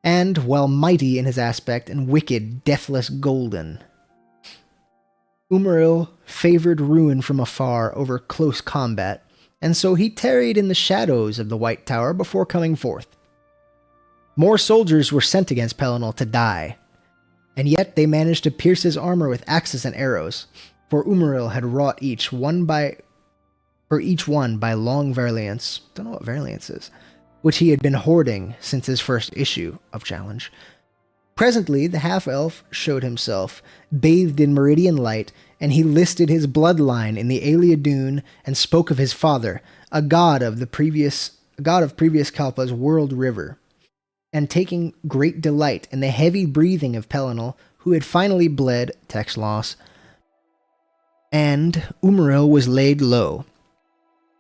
And, while mighty in his aspect and wicked, deathless golden, Umaril favored ruin from afar over close combat, and so he tarried in the shadows of the White Tower before coming forth. More soldiers were sent against Pellinol to die, and yet they managed to pierce his armor with axes and arrows, for Umaril had wrought each one by long virulence. Don't know what virulence is. Which he had been hoarding since his first issue of Challenge. Presently, the half-elf showed himself, bathed in meridian light, and he listed his bloodline in the Ayleid and spoke of his father, a god of previous Kalpa's world river, and taking great delight in the heavy breathing of Pellinol, who had finally bled, text loss, and Umaril was laid low.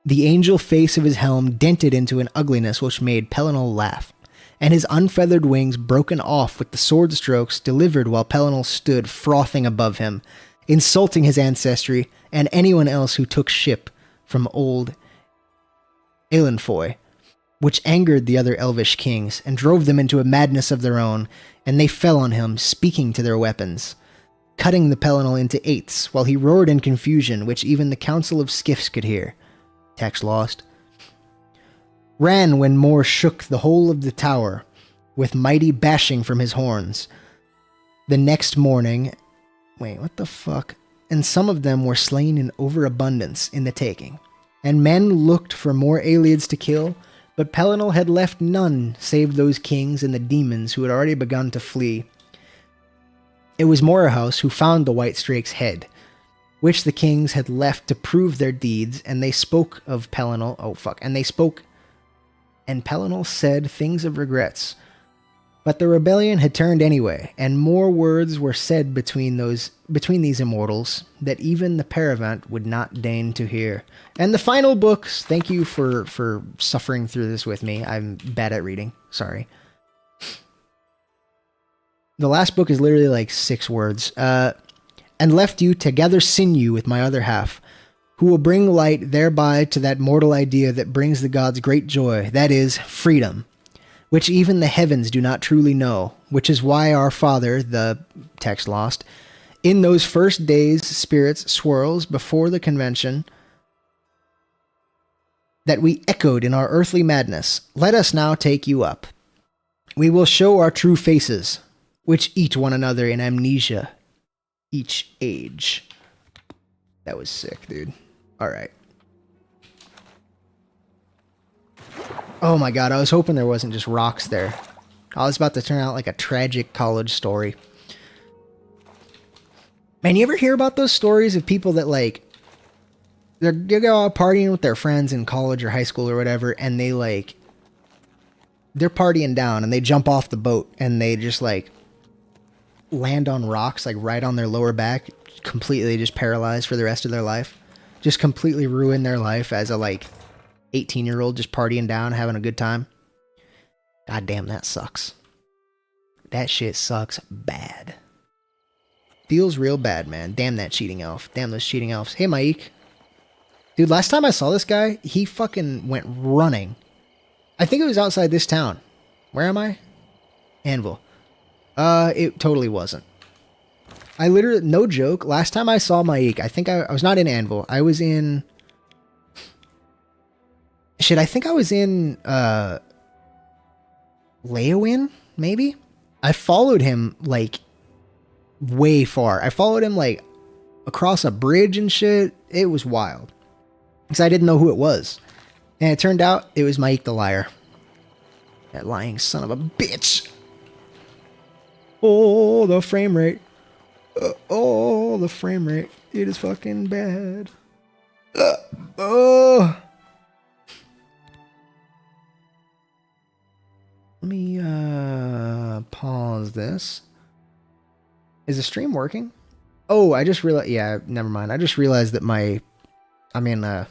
The angel face of his helm dented into an ugliness which made Pellinol laugh, and his unfeathered wings broken off with the sword strokes delivered while Pellinol stood frothing above him, insulting his ancestry and anyone else who took ship from old Elenfoy, which angered the other elvish kings and drove them into a madness of their own, and they fell on him, speaking to their weapons, cutting the Pellinol into eighths, while he roared in confusion, which even the council of skiffs could hear. Text lost. Ran when Moore shook the whole of the tower with mighty bashing from his horns. The next morning... Wait, what the fuck? And some of them were slain in overabundance in the taking. And men looked for more Ayleids to kill, but Pellinol had left none save those kings and the demons who had already begun to flee. It was Morehouse who found the White Strake's head, which the kings had left to prove their deeds, and they spoke of Pellinol. And Pellinol said things of regrets. But the rebellion had turned anyway, and more words were said between these immortals that even the Paravant would not deign to hear. And the final books, thank you for suffering through this with me. I'm bad at reading. Sorry. The last book is literally like 6 words. And left you to gather sinew with my other half, who will bring light thereby to that mortal idea that brings the gods great joy, that is, freedom, which even the heavens do not truly know, which is why our father, the text lost, in those first days spirits swirls before the convention that we echoed in our earthly madness. Let us now take you up. We will show our true faces, which eat one another in amnesia each age. That was sick, dude. Alright. Oh my god, I was hoping there wasn't just rocks there. I was about to turn out like a tragic college story. Man, you ever hear about those stories of people that like they go out partying with their friends in college or high school or whatever, and they like they're partying down and they jump off the boat and they just like land on rocks like right on their lower back, completely just paralyzed for the rest of their life. Just completely ruin their life as a like 18-year-old just partying down, having a good time. God damn, that sucks. That shit sucks bad. Feels real bad, man. Damn that cheating elf. Damn those cheating elves. Hey, Mike. Dude, last time I saw this guy, he fucking went running. I think it was outside this town. Where am I? Anvil. It totally wasn't. I literally, no joke, last time I saw Maik, I think I was not in Anvil. I was in... Shit, I think I was in, Leowin, maybe? I followed him, like, way far. I followed him, like, across a bridge and shit. It was wild. Because I didn't know who it was. And it turned out it was Maik the Liar. That lying son of a bitch. Oh, the frame rate. Oh, the frame rate. It is fucking bad. Oh. Let me pause this. Is the stream working? Oh, I just realized. Yeah, never mind. I just realized that I'm in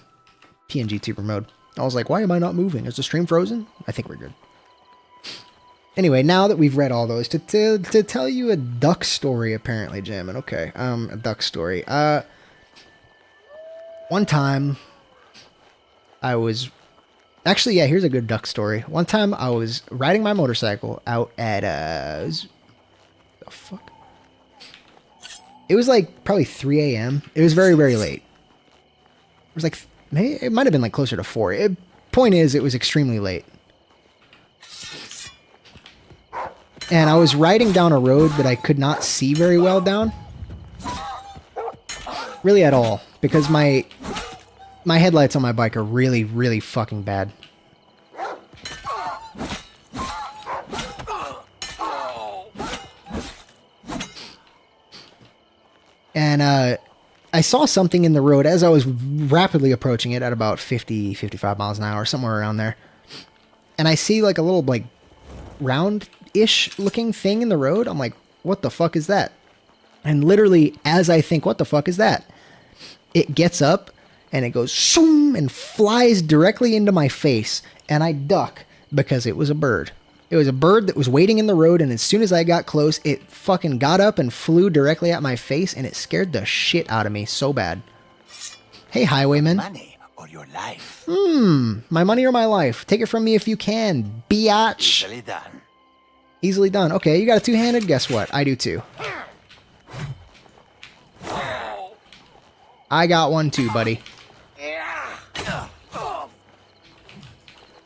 PNG tuber mode. I was like, why am I not moving? Is the stream frozen? I think we're good. Anyway, now that we've read all those, to tell you a duck story, apparently, Jammin. Okay, a duck story. One time, I was... Actually, yeah, here's a good duck story. One time, I was riding my motorcycle out at, the fuck? It was like probably 3 a.m. It was very, very late. It was like, maybe, it might have been like closer to 4. Point is, it was extremely late. And I was riding down a road that I could not see very well down. Really at all. Because my headlights on my bike are really, really fucking bad. And I saw something in the road as I was rapidly approaching it at about 50, 55 miles an hour, somewhere around there. And I see like a little like round-ish looking thing in the road. I'm like, what the fuck is that? And literally, as I think, what the fuck is that? It gets up and it goes shoom and flies directly into my face. And I duck because it was a bird. It was a bird that was waiting in the road, and as soon as I got close, it fucking got up and flew directly at my face, and it scared the shit out of me so bad. Hey, highwayman. Money or your life. My money or my life. Take it from me if you can, biatch. Easily done. Easily done. Okay, you got a two-handed? Guess what? I do too. I got one too, buddy.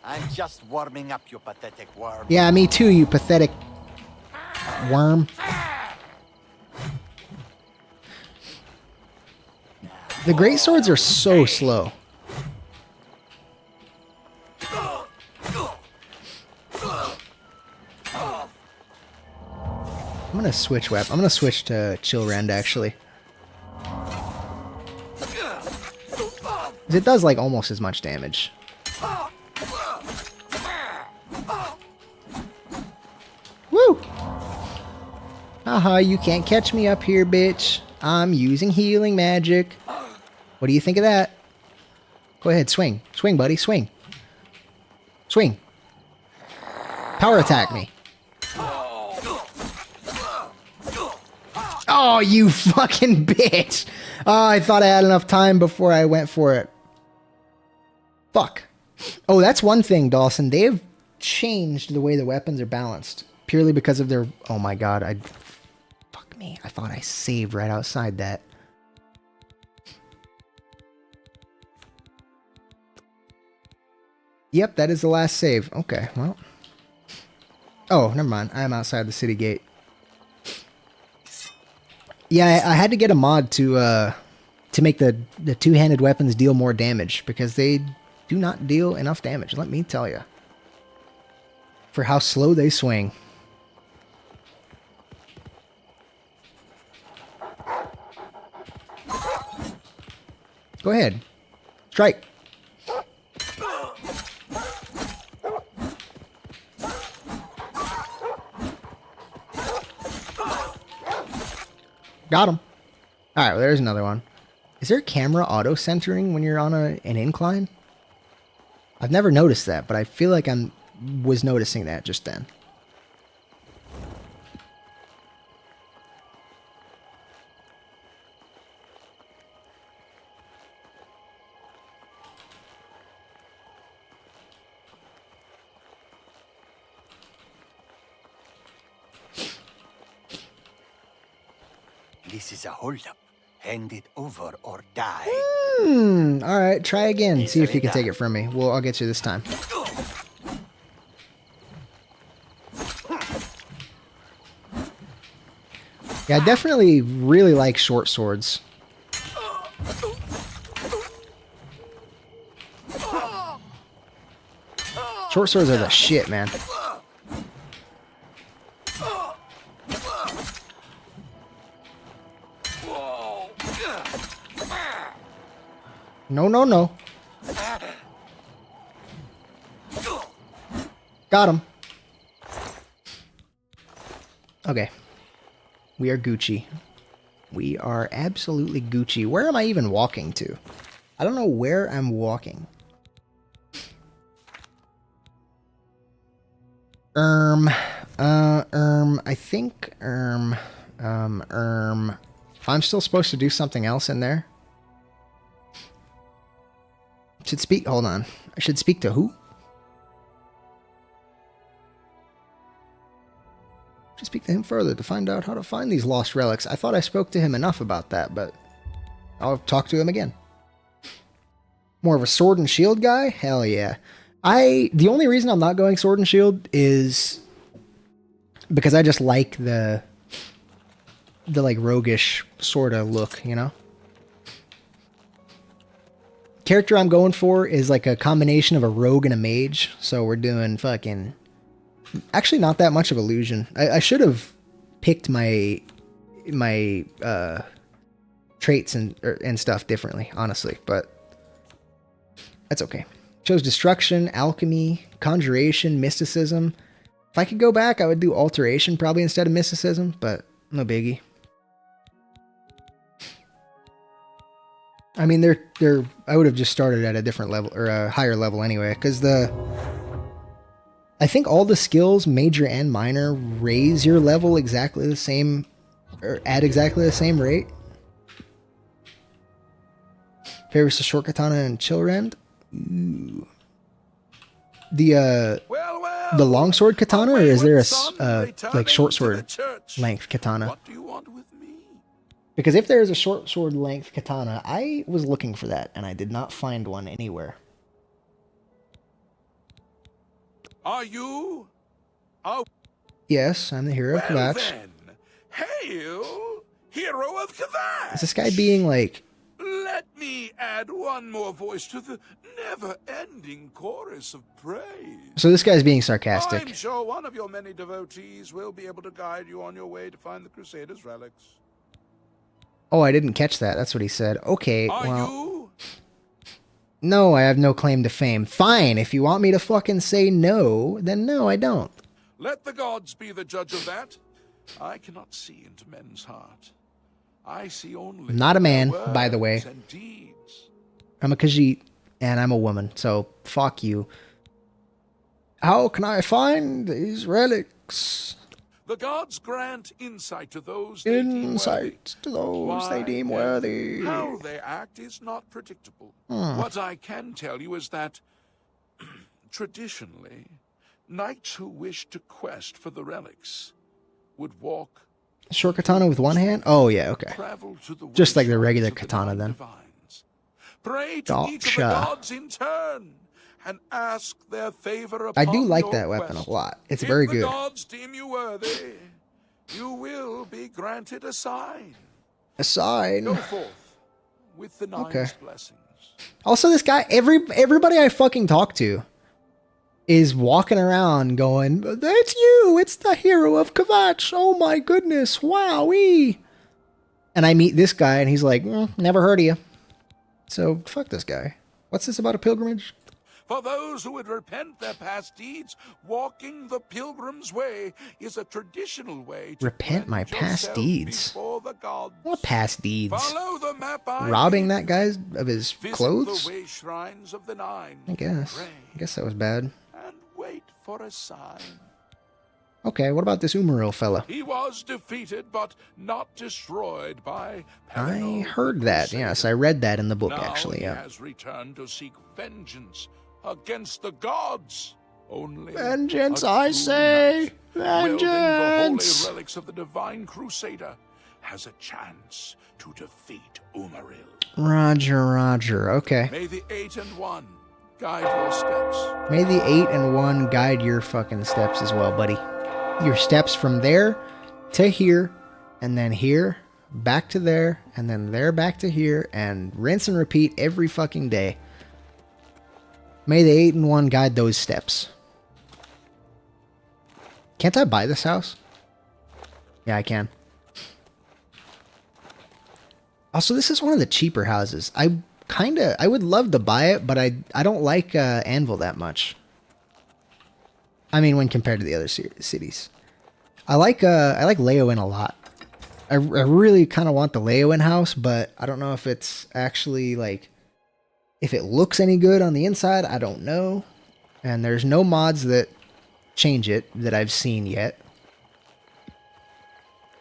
I'm just warming up, you pathetic worm. Yeah, me too, you pathetic worm. The great swords are so slow. I'm gonna switch weapon. I'm gonna switch to chill rend actually. It does like almost as much damage. Woo! Haha, you can't catch me up here, bitch. I'm using healing magic. What do you think of that? Go ahead, swing. Swing, buddy, swing. Swing. Power attack me. Oh, you fucking bitch! Oh, I thought I had enough time before I went for it. Fuck. Oh, that's one thing, Dawson. They have changed the way the weapons are balanced. Purely because of their... Oh my god, fuck me. I thought I saved right outside that. Yep, that is the last save. Okay, well. Oh, never mind. I am outside the city gate. Yeah, I had to get a mod to make the two-handed weapons deal more damage, because they do not deal enough damage, let me tell you. for how slow they swing. Go ahead. Strike. Got him. All right, well, there's another one. Is there camera auto-centering when you're on an incline? I've never noticed that, but I feel like I was noticing that just then. This is a holdup. Hand it over or die. All right, try again. See if you can take it from me. Well, I'll get you this time. Yeah, I definitely really like short swords. Short swords are the shit, man. No, no, no. Got him. Okay. We are Gucci. We are absolutely Gucci. Where am I even walking to? I don't know where I'm walking. I think, I'm still supposed to do something else in there. Should speak, hold on. I should speak to who? Should speak to him further to find out how to find these lost relics. I thought I spoke to him enough about that, but I'll talk to him again. More of a sword and shield guy? Hell yeah. The only reason I'm not going sword and shield is because I just like the like roguish sort of look, you know? Character I'm going for is like a combination of a rogue and a mage, so we're doing fucking... Actually, not that much of illusion. I should have picked my traits and stuff differently, honestly, but that's okay. Chose destruction, alchemy, conjuration, mysticism. If I could go back, I would do alteration probably instead of mysticism, but no biggie. I mean, I would have just started at a different level or a higher level anyway, because I think all the skills, major and minor, raise your level exactly the same, or at exactly the same rate. Favors the short katana and chill rend. Ooh. The longsword katana, or is there a like short sword length katana? What do you want with me? Because if there is a short sword length katana, I was looking for that and I did not find one anywhere. Are you? Oh, Yes, I'm the hero of well Kvatch. then. Hail, hero of Kvatch! Is this guy being like... Let me add one more voice to the never-ending chorus of praise. So this guy's being sarcastic. I'm sure one of your many devotees will be able to guide you on your way to find the Crusaders' relics. Oh, I didn't catch that. That's what he said. Okay, Are well... you? No, I have no claim to fame. Fine, if you want me to fucking say no, then no, I don't. Let the gods be the judge of that. I cannot see into men's heart. I see only I'm not a man, their by the way. words and deeds. I'm a Khajiit, and I'm a woman, so fuck you. How can I find these relics? The gods grant insight to those they deem worthy. Insight to those they Why, deem then, worthy. How they act is not predictable. What I can tell you is that, traditionally, knights who wish to quest for the relics would walk... Short katana with one hand? Oh, yeah, okay. travel to the Just like the wishrooms regular of the katana, nine then. divines, pray to each of the Gotcha. gods in turn, and ask their favor I upon do like your that weapon quest. a lot. It's If very the good. gods deem you worthy, you will be granted a sign. A sign. Go forth with the nine Okay. blessings. Also, this guy, everybody I fucking talk to is walking around going, "That's you! It's the hero of Kvatch! Oh my goodness! Wowee!" And I meet this guy, and he's like, "Never heard of you." So fuck this guy. What's this about a pilgrimage? For those who would repent their past deeds, walking the pilgrim's way is a traditional way to Repent my cleanse past yourself deeds. before the gods. What past deeds? Follow the map I Robbing leave that guy of his Visit clothes? the way shrines of the nine. I guess. Pray I guess that was bad. and wait for a sign. Okay, what about this Umaril fella? He was defeated, but not destroyed by I Perrin's heard that. crusader. Yes, I read that in the book, Now actually. he Yeah. has returned to seek vengeance against the gods. Only Vengeance, a I true say! knight, wielding the Vengeance! holy relics of the divine crusader, has a chance to defeat Umaril. Roger, Roger. Okay. May the 8 and 1 guide your steps. May the 8 and 1 guide your fucking steps as well, buddy. Your steps from there to here, and then here, back to there, and then there back to here, and rinse and repeat every fucking day. May the 8 and 1 guide those steps. Can't I buy this house? Yeah, I can. Also, this is one of the cheaper houses. I would love to buy it, but I don't like Anvil that much. I mean, when compared to the other cities. I like Leowen a lot. I really kind of want the Leowen house, but I don't know if it's actually, like, if it looks any good on the inside, I don't know. And there's no mods that change it that I've seen yet.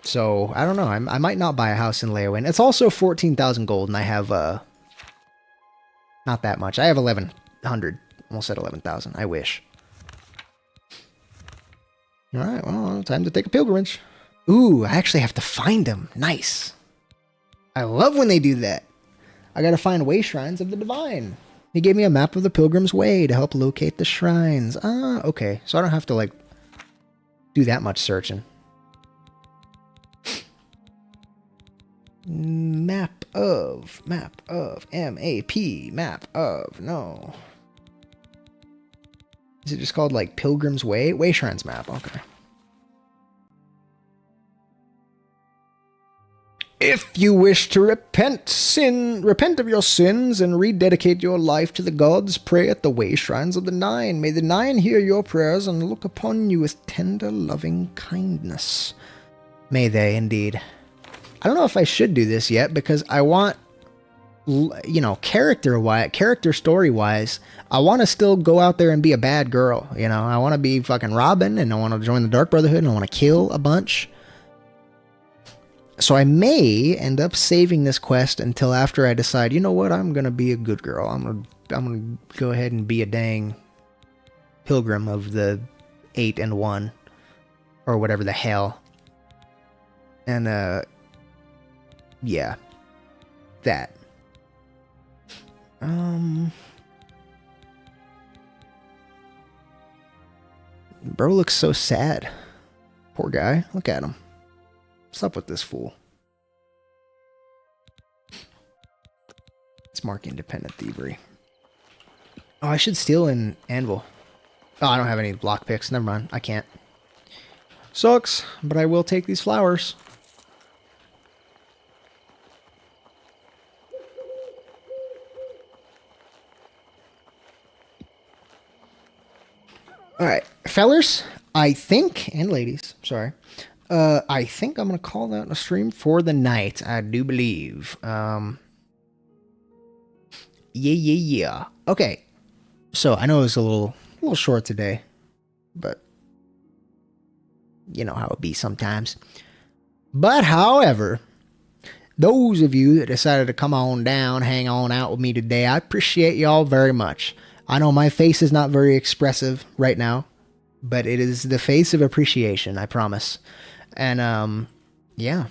So, I don't know. I might not buy a house in Leowen. It's also 14,000 gold, and I have, not that much. I have 1,100. Almost said 11,000. I wish. Alright, well, time to take a pilgrimage. Ooh, I actually have to find them. Nice. I love when they do that. I gotta find way shrines of the divine. He gave me a map of the pilgrim's way to help locate the shrines. Ah, okay. So I don't have to, like, do that much searching. Map of, M-A-P, map of, no. Is it just called, like, Pilgrim's Way? Way Shrines map, okay. If you wish to repent of your sins and rededicate your life to the gods, pray at the way shrines of the Nine. May the Nine hear your prayers and look upon you with tender, loving kindness. May they, indeed. I don't know if I should do this yet, because I want, you know, character story-wise, I want to still go out there and be a bad girl, you know? I want to be fucking Robin, and I want to join the Dark Brotherhood, and I want to kill a bunch. So I may end up saving this quest until after I decide, you know what, I'm going to be a good girl. I'm gonna go ahead and be a dang pilgrim of the 8 and 1, or whatever the hell. And, yeah. That. Bro looks so sad. Poor guy. Look at him. What's up with this fool? Let's mark independent thievery. Oh, I should steal an anvil. Oh, I don't have any lockpicks. Never mind. I can't. Sucks, but I will take these flowers. Alright, fellers, I think, and ladies, sorry. I think I'm going to call that a stream for the night. I do believe. Yeah. Okay. So, I know it was a little short today. But, you know how it be sometimes. But, however, those of you that decided to come on down, hang on out with me today, I appreciate y'all very much. I know my face is not very expressive right now. But it is the face of appreciation, I promise. And, yeah.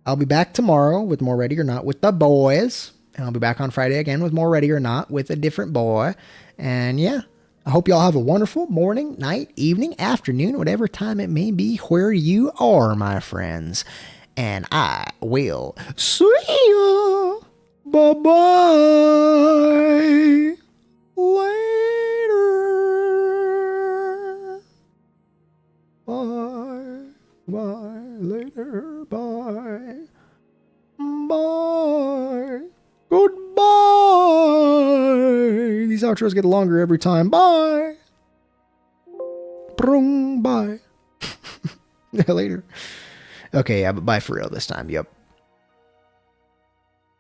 I'll be back tomorrow with more Ready or Not with the boys. And I'll be back on Friday again with more Ready or Not with a different boy. And, yeah. I hope y'all have a wonderful morning, night, evening, afternoon, whatever time it may be where you are, my friends. And I will see ya. Bye-bye. Later. outros get longer every time. Bye. Bye. Later. Okay, yeah, but bye for real this time. Yep.